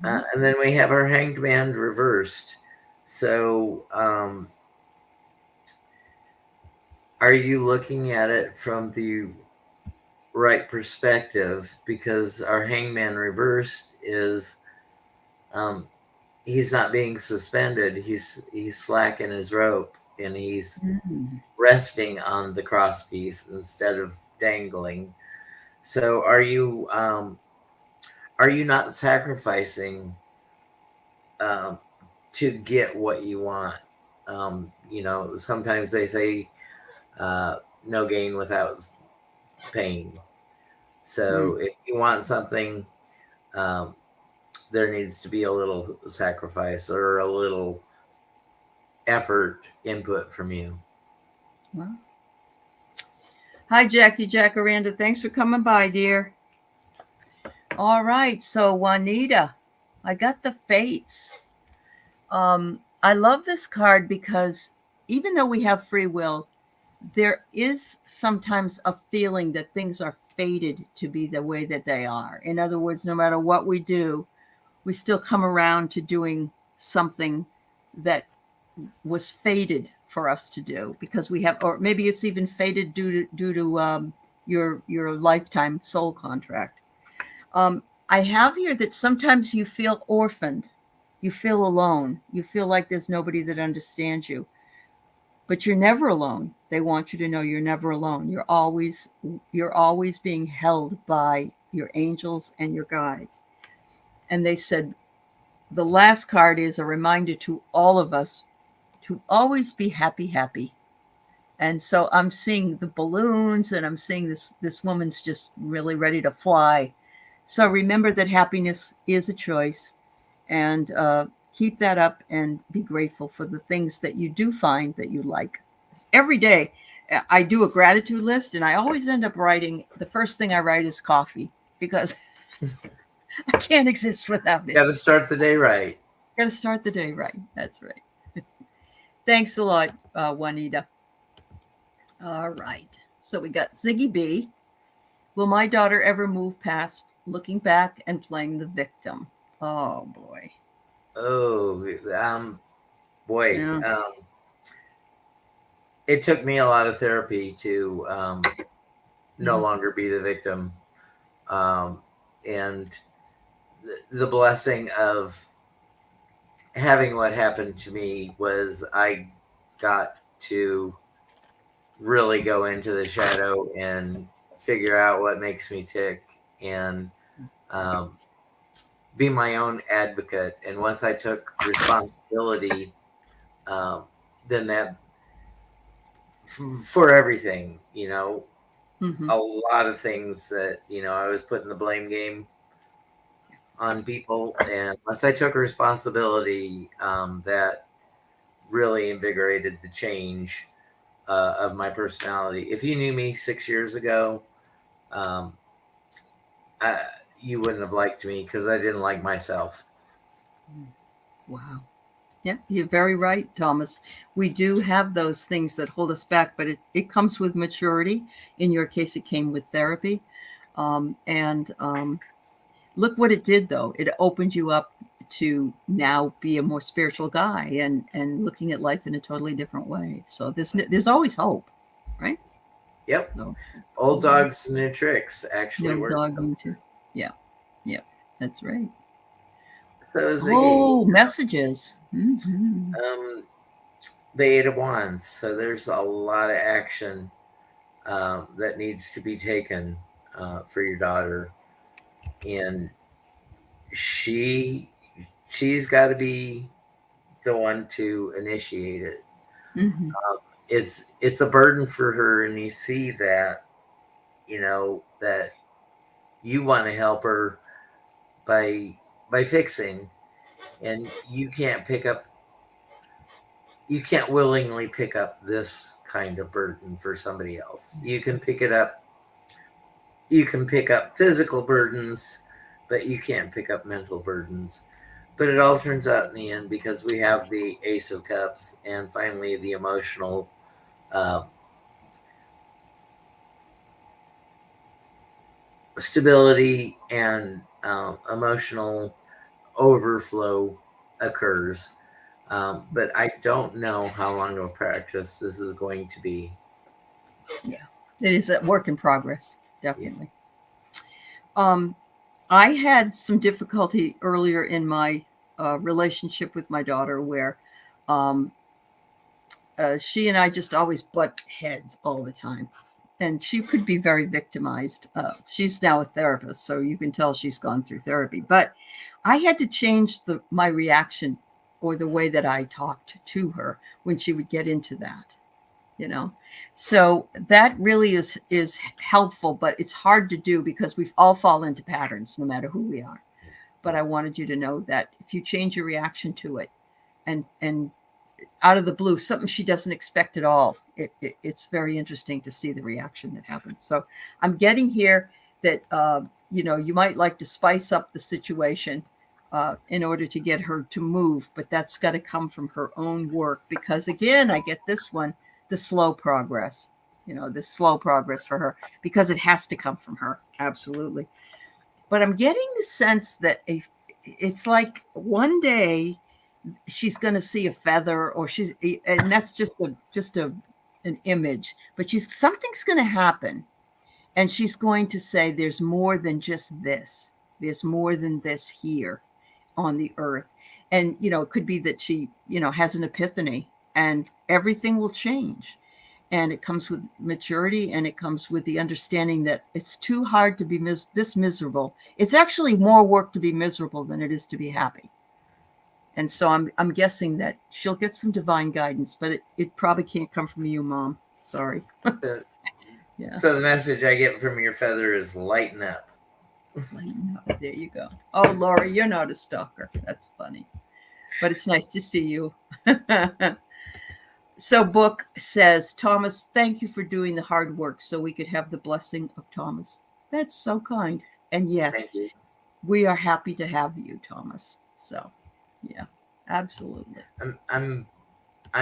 And then we have our Hanged Man reversed. So are you looking at it from the right perspective? Because our Hangman reversed is he's not being suspended. He's slacking his rope, and he's resting on the cross piece instead of dangling. So are you not sacrificing to get what you want? You know, sometimes they say no gain without pain. So if you want something, there needs to be a little sacrifice or a little effort input from you. Well. Hi, Jackie Jacaranda. Thanks for coming by, dear. All right. So, Juanita, I got the Fates. I love this card because even though we have free will, there is sometimes a feeling that things are fated to be the way that they are. In other words, no matter what we do, we still come around to doing something that was fated for us to do because we have, or maybe it's even fated due to your lifetime soul contract. I have here that sometimes you feel orphaned, you feel alone, you feel like there's nobody that understands you, but you're never alone. They want you to know you're never alone. You're always being held by your angels and your guides. And they said the last card is a reminder to all of us to always be happy, happy. And so I'm seeing the balloons, and I'm seeing this woman's just really ready to fly. So remember that happiness is a choice, and keep that up and be grateful for the things that you do find that you like. Every day I do a gratitude list, and I always end up writing, the first thing I write is coffee, because I can't exist without it. Got to start the day right. Got to start the day right. That's right. Thanks a lot, Juanita. All right. So we got Ziggy B. Will my daughter ever move past looking back and playing the victim? Oh, boy. Oh, boy. Yeah. It took me a lot of therapy to no longer be the victim. And the blessing of having what happened to me was I got to really go into the shadow and figure out what makes me tick and be my own advocate. And once I took responsibility, than that for everything, Hmm. a lot of things that, I was putting the blame game on people. And once I took responsibility, that really invigorated the change of my personality. If you knew me 6 years ago, um, I, you wouldn't have liked me because I didn't like myself. Wow. Yeah, you're very right, Thomas. We do have those things that hold us back, but it comes with maturity. In your case, it came with therapy. And look what it did, though. It opened you up to now be a more spiritual guy and looking at life in a totally different way. So there's always hope, right? Yep. So, Old dogs, new tricks actually young work. dog, me too. Yeah, yeah, that's right. So, Ziggy, Oh, messages. Hmm. um, the Eight of Wands. So there's a lot of action that needs to be taken for your daughter, and she she's got to be the one to initiate it. Hmm. It's a burden for her, and you see that, that you want to help her by fixing, and you can't willingly pick up this kind of burden for somebody else. You can pick up physical burdens, but you can't pick up mental burdens. But it all turns out in the end, because we have the Ace of Cups and finally the emotional uh, stability and emotional overflow occurs. But I don't know how long of a practice this is going to be. Yeah, it is a work in progress, definitely. Um, I had some difficulty earlier in my relationship with my daughter where um, she and I just always butt heads all the time. And she could be very victimized. She's now a therapist, so you can tell she's gone through therapy. But I had to change my reaction or the way that I talked to her when she would get into that. You know, so that really is helpful, but it's hard to do because we all fall into patterns no matter who we are. But I wanted you to know that if you change your reaction to it and out of the blue, something she doesn't expect at all, it's very interesting to see the reaction that happens. So I'm getting here that you might like to spice up the situation in order to get her to move, but that's got to come from her own work because again, I get this one, the slow progress. The slow progress for her because it has to come from her. Absolutely. But I'm getting the sense that it's like one day she's going to see a feather or and that's just an image, but something's going to happen and she's going to say there's more than just this. There's more than this here on the earth. And it could be that she has an epiphany and everything will change. And it comes with maturity and it comes with the understanding that it's too hard to be this miserable. It's actually more work to be miserable than it is to be happy. And so I'm guessing that she'll get some divine guidance, but it probably can't come from you, Mom. Sorry. So, Yeah. so the message I get from your feather is lighten up. Lighten up. There you go. Oh, Laura, you're not a stalker. That's funny. But it's nice to see you. So Book says, Thomas, thank you for doing the hard work so we could have the blessing of Thomas. That's so kind. And yes, Thank you. we are happy to have you, Thomas. So yeah, absolutely. I'm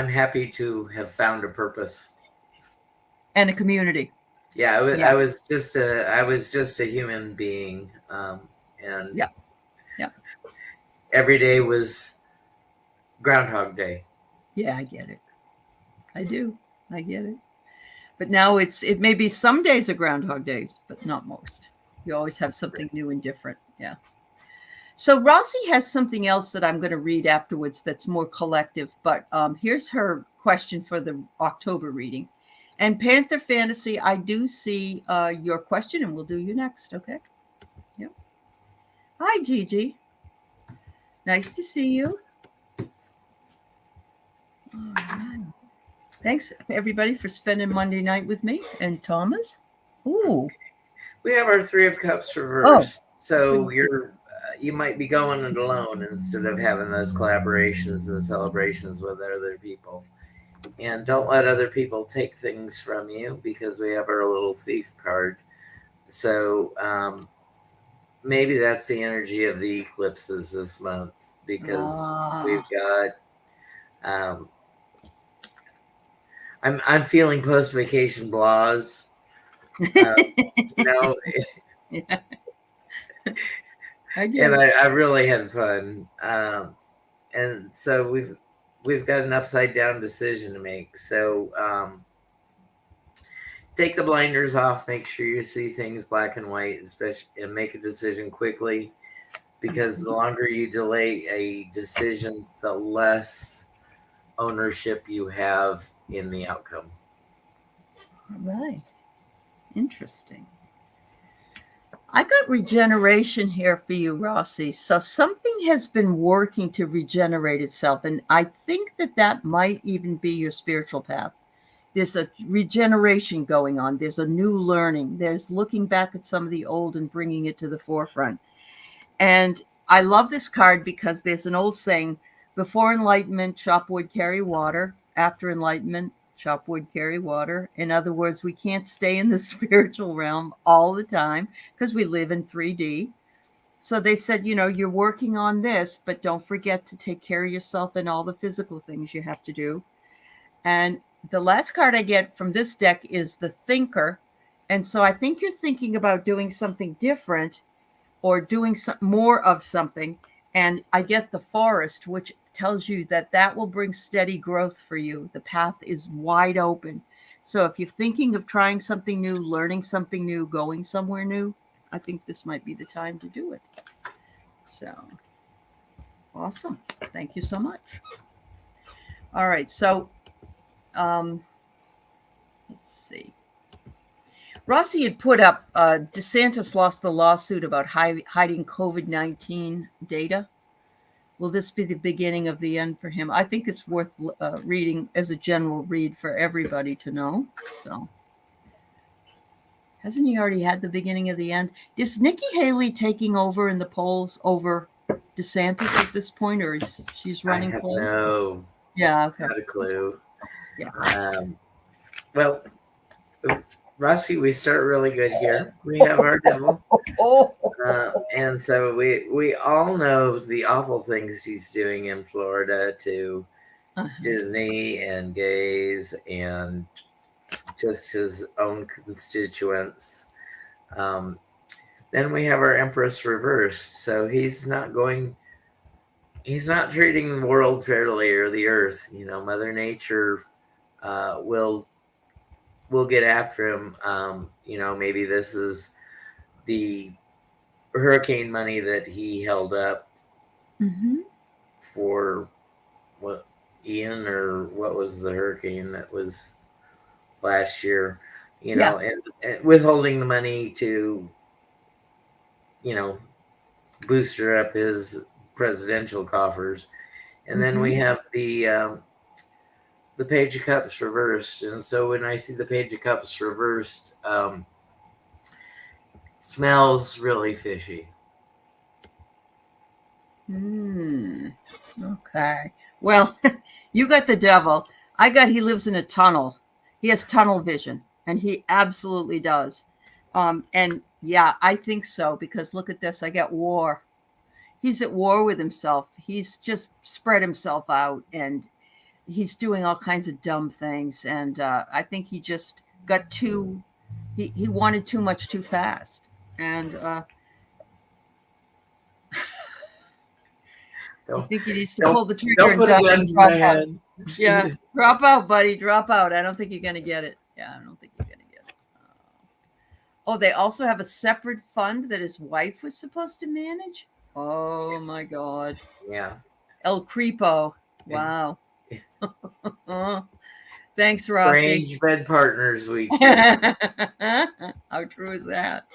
happy to have found a purpose. And a community. Yeah, Yeah. I was just a human being, and Yeah. Yeah. every day was Groundhog Day. Yeah, I get it. I do. I get it. But now it may be some days are Groundhog Days, but not most. You always have something new and different. Yeah. So Rossi has something else that I'm going to read afterwards that's more collective. But here's her question for the October reading. And Panther Fantasy, I do see your question, and we'll do you next. Okay. Yep. Hi, Gigi. Nice to see you. All right. Thanks, everybody, for spending Monday night with me and Thomas. Ooh. We have our Three of Cups reversed, so you might be going it alone instead of having those collaborations and celebrations with other people. And don't let other people take things from you, because we have our little thief card. So maybe that's the energy of the eclipses this month, because we've got. I'm feeling post vacation blahs. You Yeah. And I really had fun. And so we've got an upside down decision to make. So take the blinders off, make sure you see things black and white, especially, and make a decision quickly, because the longer you delay a decision, the less ownership you have in the outcome. All right. Interesting. I got regeneration here for you, Rossi. So something has been working to regenerate itself. And I think that might even be your spiritual path. There's a regeneration going on. There's a new learning. There's looking back at some of the old and bringing it to the forefront. And I love this card because there's an old saying, before enlightenment, chop wood, carry water. After enlightenment, chop wood, carry water. In other words, we can't stay in the spiritual realm all the time because we live in 3D. So they said, you're working on this, but don't forget to take care of yourself and all the physical things you have to do. And the last card I get from this deck is the Thinker. And so I think you're thinking about doing something different or doing more of something. And I get the Forest, which tells you that will bring steady growth for you. The path is wide open. So if you're thinking of trying something new, learning something new, going somewhere new, I think this might be the time to do it. So awesome. Thank you so much. All right. So let's see. Rossi had put up, DeSantis lost the lawsuit about hiding COVID-19 data. Will this be the beginning of the end for him? I think it's worth reading as a general read for everybody to know. So, hasn't he already had the beginning of the end? Is Nikki Haley taking over in the polls over DeSantis at this point, or she's running close? No. Yeah. Okay. Not a clue. Yeah. Well, Rossi, we start really good here. We have our devil. And so we all know the awful things he's doing in Florida to Disney and gays and just his own constituents. Then we have our Empress reversed. So he's not treating the world fairly, or the earth. Mother Nature will get after him. Maybe this is the hurricane money that he held up for what, Ian, or what was the hurricane that was last year, and withholding the money to, booster up his presidential coffers. And then we have the Page of Cups reversed. And so when I see the Page of Cups reversed, smells really fishy. Okay. Well, you got the devil. I got he lives in a tunnel. He has tunnel vision, and he absolutely does. And yeah, I think so, because look at this. I got war. He's at war with himself. He's just spread himself out, and he's doing all kinds of dumb things. And I think he just got he wanted too much too fast. And I think he needs to pull the trigger and drop out. Yeah, drop out, buddy. Drop out. I don't think you're going to get it. Yeah, I don't think you're going to get it. Oh, they also have a separate fund that his wife was supposed to manage. Oh, my God. Yeah. El Creepo. Wow. Thanks, Rossi. Strange bed partners week. How true is that?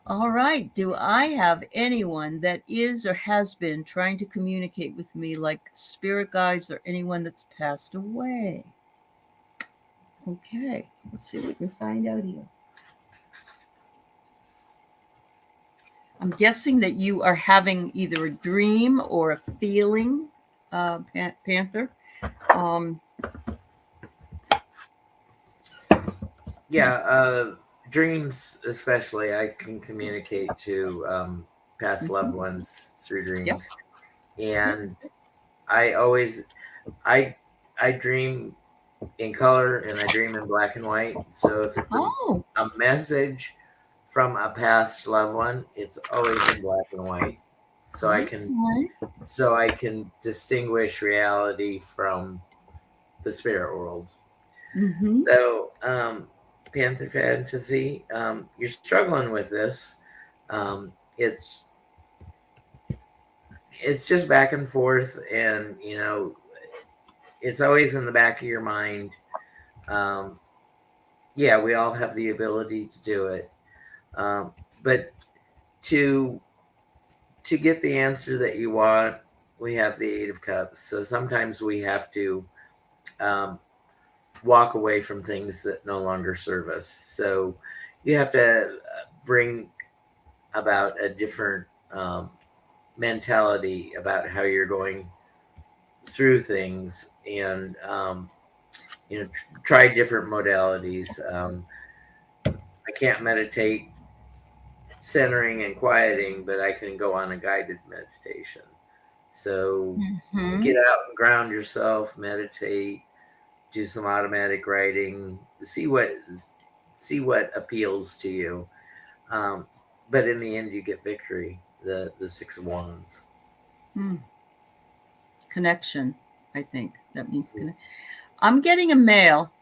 All right. Do I have anyone that is or has been trying to communicate with me, like spirit guides or anyone that's passed away? Okay. Let's see what we can find out here. I'm guessing that you are having either a dream or a feeling, Panther. Yeah, dreams especially. I can communicate to past loved ones through dreams, and I always, I, I dream in color and I dream in black and white. So if it's Oh, a message from a past loved one, it's always in black and white. So okay. I can distinguish reality from the spirit world. Mm-hmm. So, Panther Fantasy, you're struggling with this. Um, it's it's just back and forth, and it's always in the back of your mind. Um, yeah, we all have the ability to do it, but to get the answer that you want, we have the Eight of Cups. So sometimes we have to um, walk away from things that no longer serve us. So you have to bring about a different mentality about how you're going through things, and try different modalities. I can't meditate centering and quieting, but I can go on a guided meditation. So Mm-hmm. get out and ground yourself, meditate, do some automatic writing, see what appeals to you. But in the end, you get victory. The Six of Wands. Connection, I think that means connect. I'm getting a male.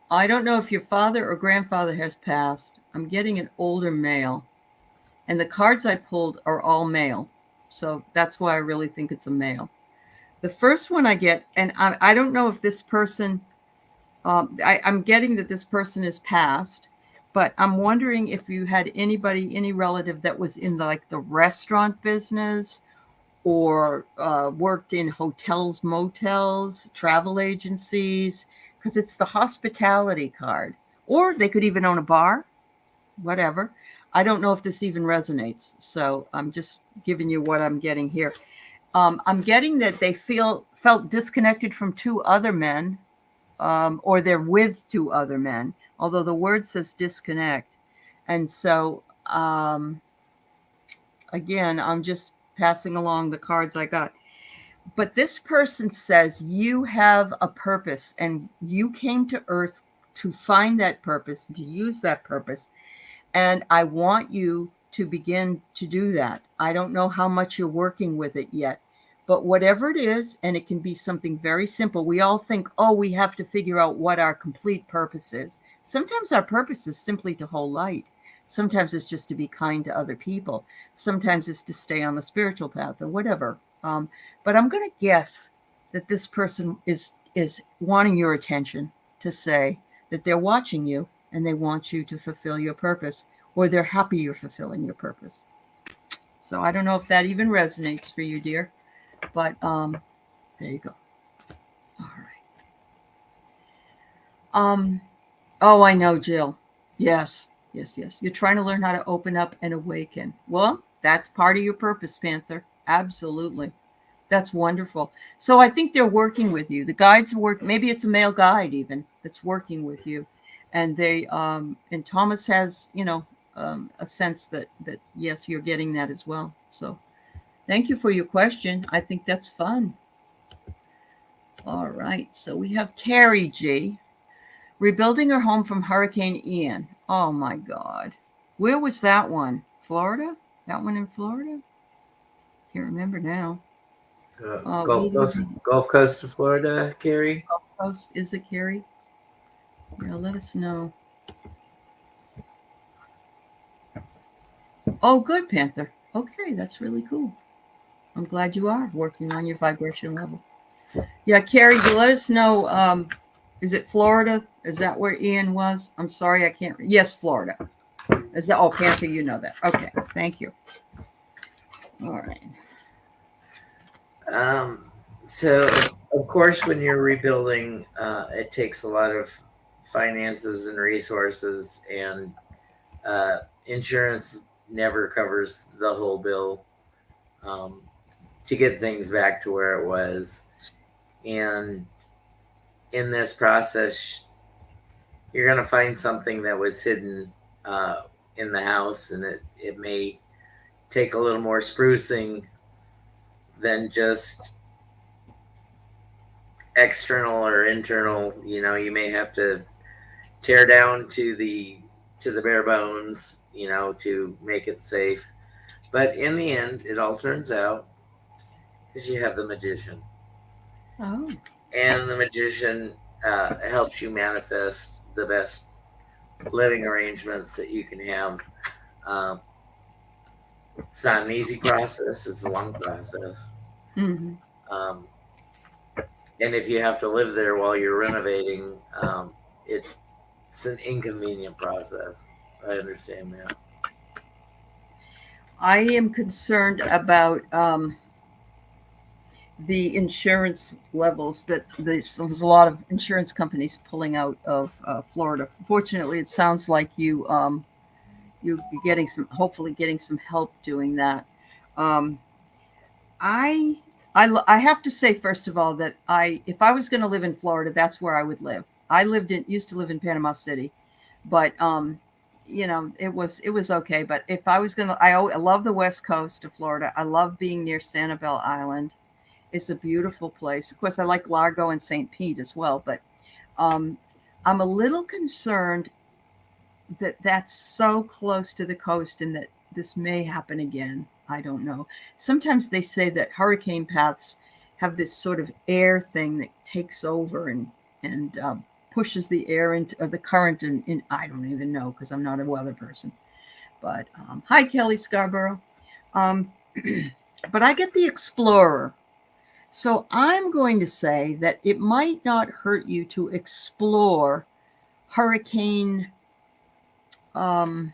I don't know if your father or grandfather has passed. I'm getting an older male. And the cards I pulled are all male. So that's why I really think it's a male. The first one I get, and I don't know if this person, I'm getting that this person is passed, but I'm wondering if you had anybody, any relative that was in the restaurant business or worked in hotels, motels, travel agencies, because it's the hospitality card. Or they could even own a bar, whatever. I don't know if this even resonates. So I'm just giving you what I'm getting here. I'm getting that they felt disconnected from two other men, or they're with two other men, although the word says disconnect. And so, again, I'm just passing along the cards I got. But this person says you have a purpose and you came to earth to find that purpose, to use that purpose. And I want you to begin to do that. I don't know how much you're working with it yet, but whatever it is, and it can be something very simple. We all think, oh, we have to figure out what our complete purpose is. Sometimes our purpose is simply to hold light. Sometimes it's just to be kind to other people. Sometimes it's to stay on the spiritual path or whatever. But I'm going to guess that this person is wanting your attention, to say that they're watching you and they want you to fulfill your purpose, or they're happy you're fulfilling your purpose. So I don't know if that even resonates for you, dear, but there you go. All right. Oh, I know, Jill. Yes. You're trying to learn how to open up and awaken. Well, that's part of your purpose, Panther. Absolutely. That's wonderful. So I think they're working with you. The guides work. Maybe it's a male guide even that's working with you, and they and Thomas has a sense that yes, you're getting that as well. So thank you for your question. I think that's fun. All right. So we have Carrie G. Rebuilding her home from Hurricane Ian. Oh my God. Where was that one? Florida? That one in Florida? Can't remember now. Gulf Coast of Florida, Carrie. Gulf Coast, is it, Carrie? Yeah, let us know. Oh, good, Panther. Okay, that's really cool. I'm glad you are working on your vibration level. Yeah, Carrie, you let us know. Is it Florida? Is that where Ian was? I'm sorry, I can't. Yes, Florida. Is that, oh, Panther, you know that. Okay, thank you. All right. So of course, when you're rebuilding, it takes a lot of finances and resources, and insurance never covers the whole bill um, to get things back to where it was. And in this process, you're going to find something that was hidden in the house, and it may take a little more sprucing than just external or internal. You know, you may have to tear down to the bare bones, you know, to make it safe. But in the end, it all turns out because you have the magician, Oh, and the magician helps you manifest the best living arrangements that you can have. Um, it's not an easy process; it's a long process. mm-hmm. Um, and if you have to live there while you're renovating, it's an inconvenient process. I understand that. I am concerned about the insurance levels that there's a lot of insurance companies pulling out of Florida. Fortunately, it sounds like you're getting some, hopefully getting some help doing that. Um, I I have to say first of all that if I was going to live in Florida, that's where I would live. I used to live in Panama City, but you know, it was okay. But if I was gonna, I love the west coast of Florida. I love being near Sanibel Island. It's a beautiful place. Of course, I like Largo and St. Pete as well. But um, I'm a little concerned that that's so close to the coast and that this may happen again. I don't know. Sometimes they say that hurricane paths have this sort of air thing that takes over and pushes the air into the current in I don't even know because I'm not a weather person. But hi, Kelly Scarborough. Um, but I get the Explorer. So I'm going to say that it might not hurt you to explore hurricane um,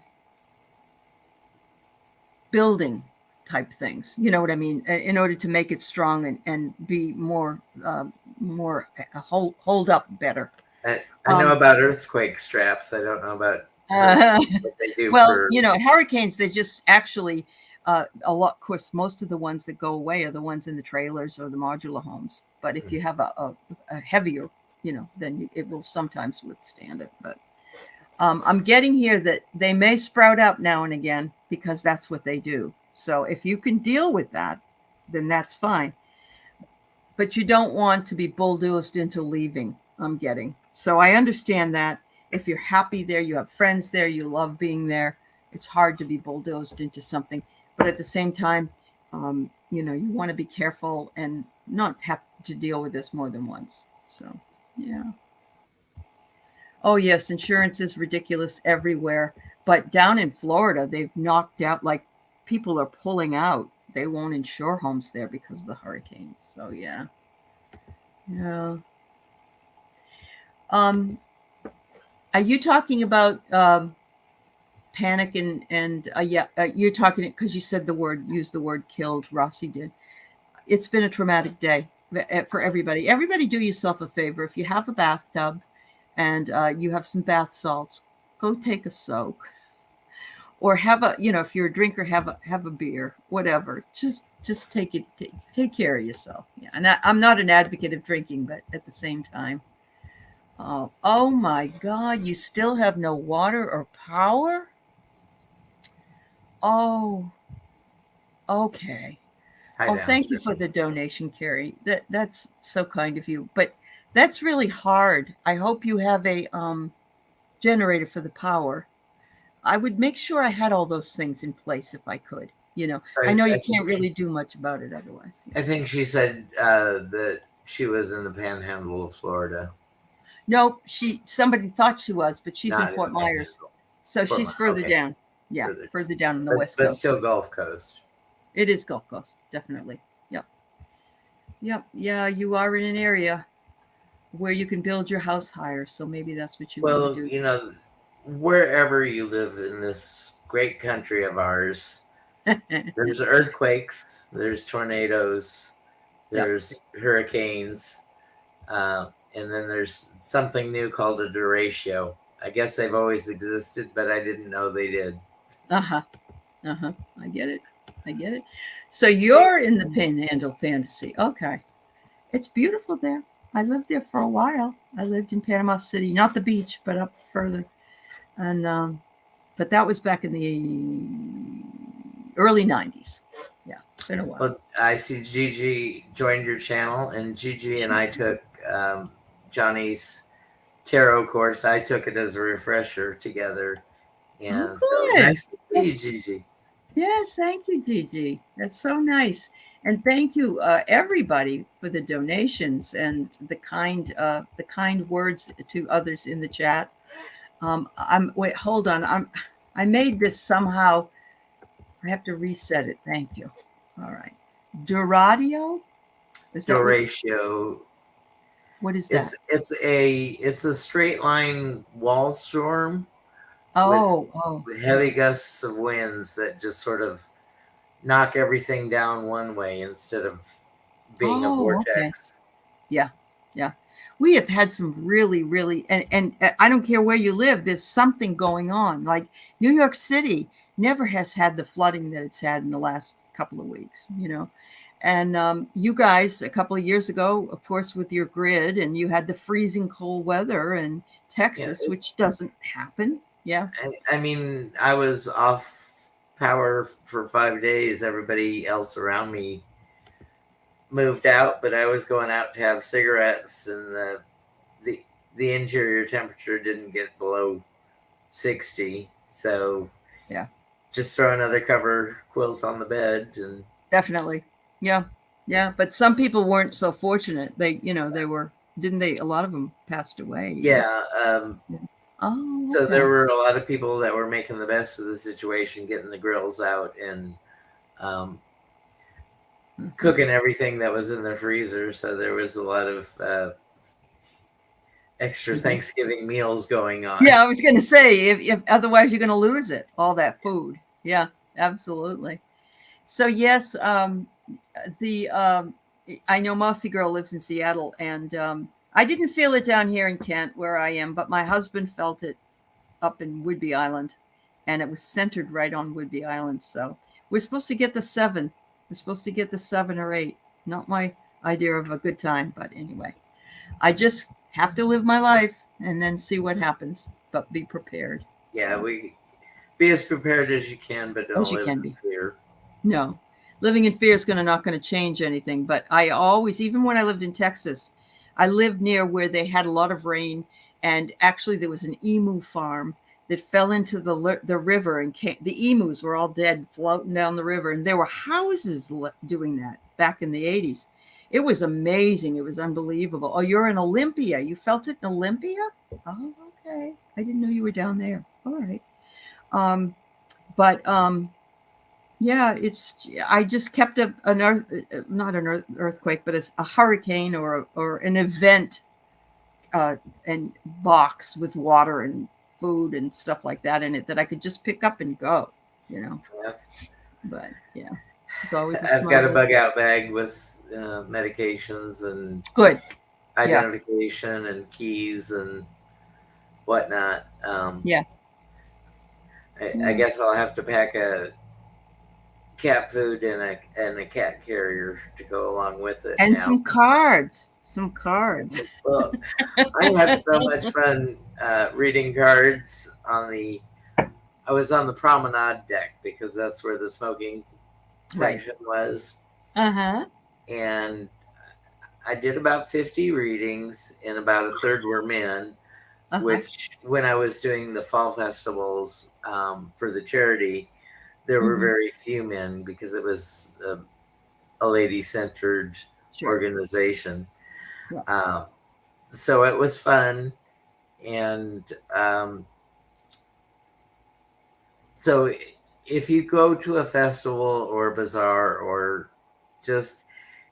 building type things. You know what I mean? In order to make it strong and be hold up better. I know about earthquake straps. I don't know about uh, what they do well, for. you know, hurricanes, they just actually, a lot, of course, most of the ones that go away are the ones in the trailers or the modular homes. But if you have a heavier, you know, then it will sometimes withstand it. But I'm getting here that they may sprout up now and again because that's what they do. So if you can deal with that, then that's fine. But you don't want to be bulldozed into leaving, I'm getting. So I understand that. If you're happy there, you have friends there, you love being there, it's hard to be bulldozed into something. But at the same time, you know, you want to be careful and not have to deal with this more than once. So, yeah. Oh, yes, insurance is ridiculous everywhere. But down in Florida, they've knocked out, like, people are pulling out. They won't insure homes there because of the hurricanes. So, yeah. Yeah. Um, are you talking about panic and yeah, you're talking because you said use the word killed. Rossi did. It's been a traumatic day for everybody. Everybody do yourself a favor. If you have a bathtub and you have some bath salts, go take a soak. Or have a, you know, if you're a drinker, have a beer, whatever. Just take care of yourself. Yeah, and I'm not an advocate of drinking, but at the same time, oh my God, you still have no water or power? Oh, okay. Hi, Oh, thank you downstairs. for the donation, Carrie. That's so kind of you. But that's really hard. I hope you have a generator for the power. I would make sure I had all those things in place if I could. You know, So I know I you can't think really do much about it otherwise. Yeah. I think she said that she was in the Panhandle of Florida, No, somebody thought she was, but she's in not in Fort the Myers. Panhandle. So Fort she's Myers. further Okay, down. Yeah, further, further down on the West but Coast. still Gulf Coast. It is Gulf Coast, definitely. Yep. Yep. Yeah, you are in an area where you can build your house higher. So maybe that's what you want to Well, do. you know, wherever you live in this great country of ours, there's earthquakes, there's tornadoes, Yep. there's hurricanes, and then there's something new called a derecho. I guess they've always existed, but I didn't know they did. Uh-huh. Uh-huh. I get it. I get it. So you're in the Panhandle Fantasy. Okay. It's beautiful there. I lived there for a while. I lived in Panama City, not the beach, but up further. And but that was back in the early 90s. Yeah, it's been a while. Well, I see Gigi joined your channel, and Gigi and I took Johnny's tarot course. I took it as a refresher together. And so good. nice to see you, Gigi. Yes, thank you, Gigi. That's so nice. And thank you, everybody, for the donations and the kind words to others in the chat. Hold on. I made this somehow. I have to reset it. Thank you. All right. Doradio? Derecho. What is that? It's a straight line wall storm. With heavy gusts of winds that just sort of knock everything down one way instead of being a vortex. Okay. Yeah. We have had some really, and I don't care where you live, there's something going on. Like New York City never has had the flooding that it's had in the last couple of weeks, And you guys, a couple of years ago, of course, with your grid, and you had the freezing cold weather in Texas, which doesn't happen. Yeah. I mean, I was off power for 5 days. Everybody else around me moved out, but I was going out to have cigarettes, and the interior temperature didn't get below 60. So yeah, just throw another cover quilt on the bed. And definitely. Yeah. But some people weren't so fortunate. They were, didn't they? A lot of them passed away. Yeah. So there were a lot of people that were making the best of the situation, getting the grills out and cooking everything that was in their freezer. So there was a lot of extra Thanksgiving meals going on. Yeah, I was going to say, if otherwise you're going to lose it, all that food. Yeah, absolutely. So yes, I know Mossy Girl lives in Seattle, and I didn't feel it down here in Kent where I am, but my husband felt it up in Whidbey Island, and it was centered right on Whidbey Island. So we're supposed to get the 7. We're supposed to get the 7 or 8. Not my idea of a good time, but anyway, I just have to live my life and then see what happens, but be prepared. Yeah, we be as prepared as you can, but don't live in fear. No, living in fear is not going to change anything. But I always, even when I lived in Texas, I lived near where they had a lot of rain, and actually there was an emu farm that fell into the river, and the emus were all dead floating down the river, and there were houses doing that back in the 80s. It was amazing. It was unbelievable. Oh, you're in Olympia. You felt it in Olympia? Oh, okay. I didn't know you were down there. All right. Yeah, I just kept not an earthquake, but a hurricane or an event and box with water and food and stuff like that in it that I could just pick up and go, Yeah. But yeah, it's always I've got a bug out bag with medications and good identification and keys and whatnot. I guess I'll have to pack a cat food and a cat carrier to go along with it, and some cards. Well, I had so much fun reading cards I was on the promenade deck because that's where the smoking section was. And I did about 50 readings, and about a third were men, which when I was doing the fall festivals for the charity, there were very few men because it was a lady-centered organization. So it was fun. And so if you go to a festival or a bazaar or just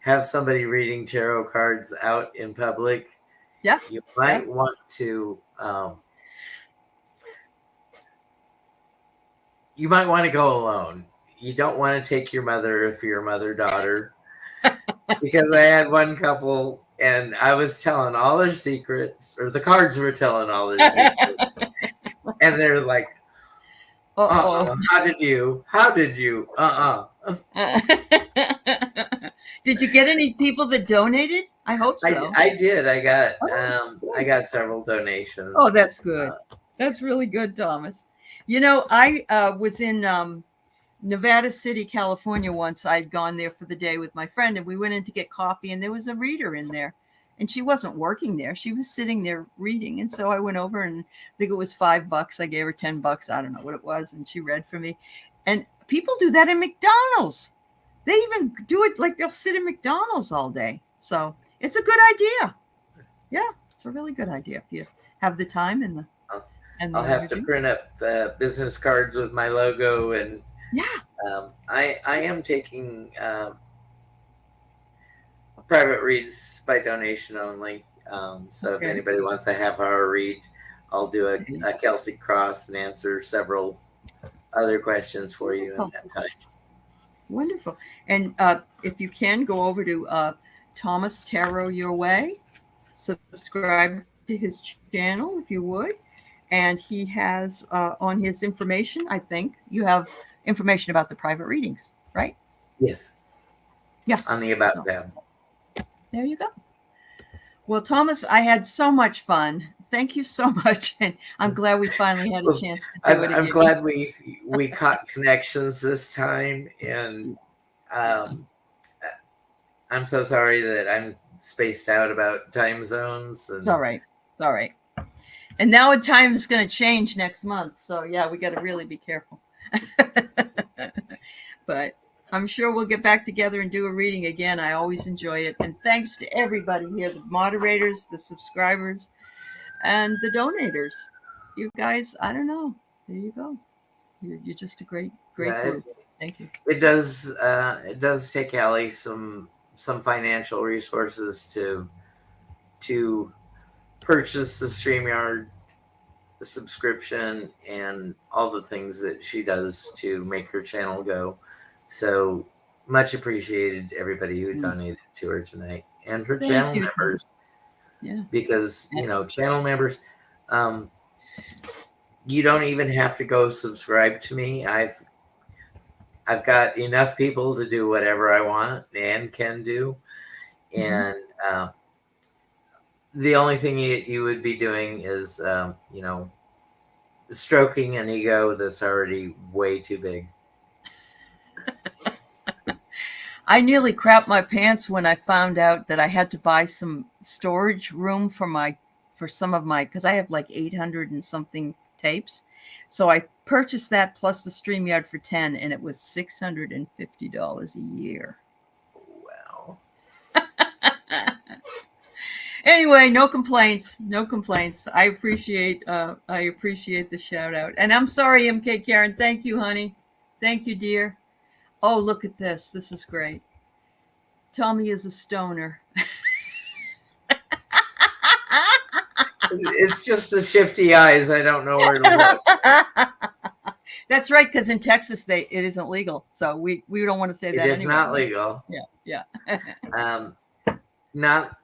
have somebody reading tarot cards out in public, you might want to you might want to go alone. You don't want to take your mother if you're a mother-daughter. Because I had one couple and I was telling all their secrets, or the cards were telling all their secrets. And they're like, how did you? Did you get any people that donated? I hope so. I did. I got several donations. Oh, that's good. That's really good, Thomas. You know, I was in Nevada City, California once. I'd gone there for the day with my friend, and we went in to get coffee, and there was a reader in there. And she wasn't working there. She was sitting there reading. And so I went over, and I think it was $5. I gave her $10. I don't know what it was. And she read for me. And people do that in McDonald's. They even do it like they'll sit in McDonald's all day. So it's a good idea. Yeah, it's a really good idea if you have the time and the. I'll have to print up business cards with my logo, and I am taking private reads by donation only. So if anybody wants a half-hour read, I'll do a Celtic cross and answer several other questions for you in that time. Wonderful. And if you can, go over to Thomas Tarot Your Way, subscribe to his channel if you would. And he has on his information, I think, you have information about the private readings, right? Yes. Yeah. On the About tab. There you go. Well, Thomas, I had so much fun. Thank you so much. And I'm glad we finally had a chance to do it again. I'm glad we caught connections this time. And I'm so sorry that I'm spaced out about time zones. It's all right. It's all right. And now a time is going to change next month. So, yeah, we got to really be careful. But I'm sure we'll get back together and do a reading again. I always enjoy it. And thanks to everybody here, the moderators, the subscribers, and the donators. You guys, I don't know. There you go. You're just a great group. Thank you. It does take Allie some financial resources to purchase the StreamYard subscription and all the things that she does to make her channel go. So much appreciated everybody who donated to her tonight, and her channel members. Yeah. Because, channel members, you don't even have to go subscribe to me. I've got enough people to do whatever I want and can do. And the only thing you would be doing is, stroking an ego that's already way too big. I nearly crapped my pants when I found out that I had to buy some storage room for some of my, because I have like 800 and something tapes. So I purchased that plus the StreamYard for $10, and it was $650 a year. Wow. Anyway, no complaints. No complaints. I appreciate the shout out. And I'm sorry, MK Karen. Thank you, honey. Thank you, dear. Oh, look at this. This is great. Tommy is a stoner. It's just the shifty eyes. I don't know where to look. That's right, because in Texas it isn't legal. So we don't want to say that. It is not legal. Yeah. Not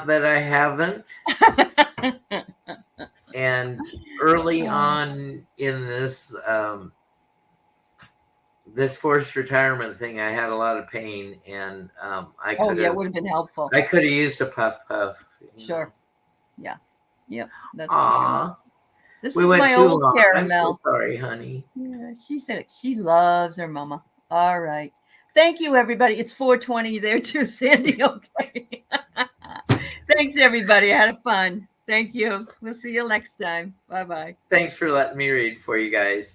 that I haven't. And early on in this this forced retirement thing, I had a lot of pain, and I could it would have been helpful. I could have used a puff. Sure. Yeah. Yep. That's this we is went my too old long. caramel. I'm so sorry, honey. Yeah, she said she loves her mama. All right. Thank you, everybody. It's 4:20 there too, Sandy. Okay. Thanks, everybody. I had fun. Thank you. We'll see you next time. Bye-bye. Thanks for letting me read for you guys.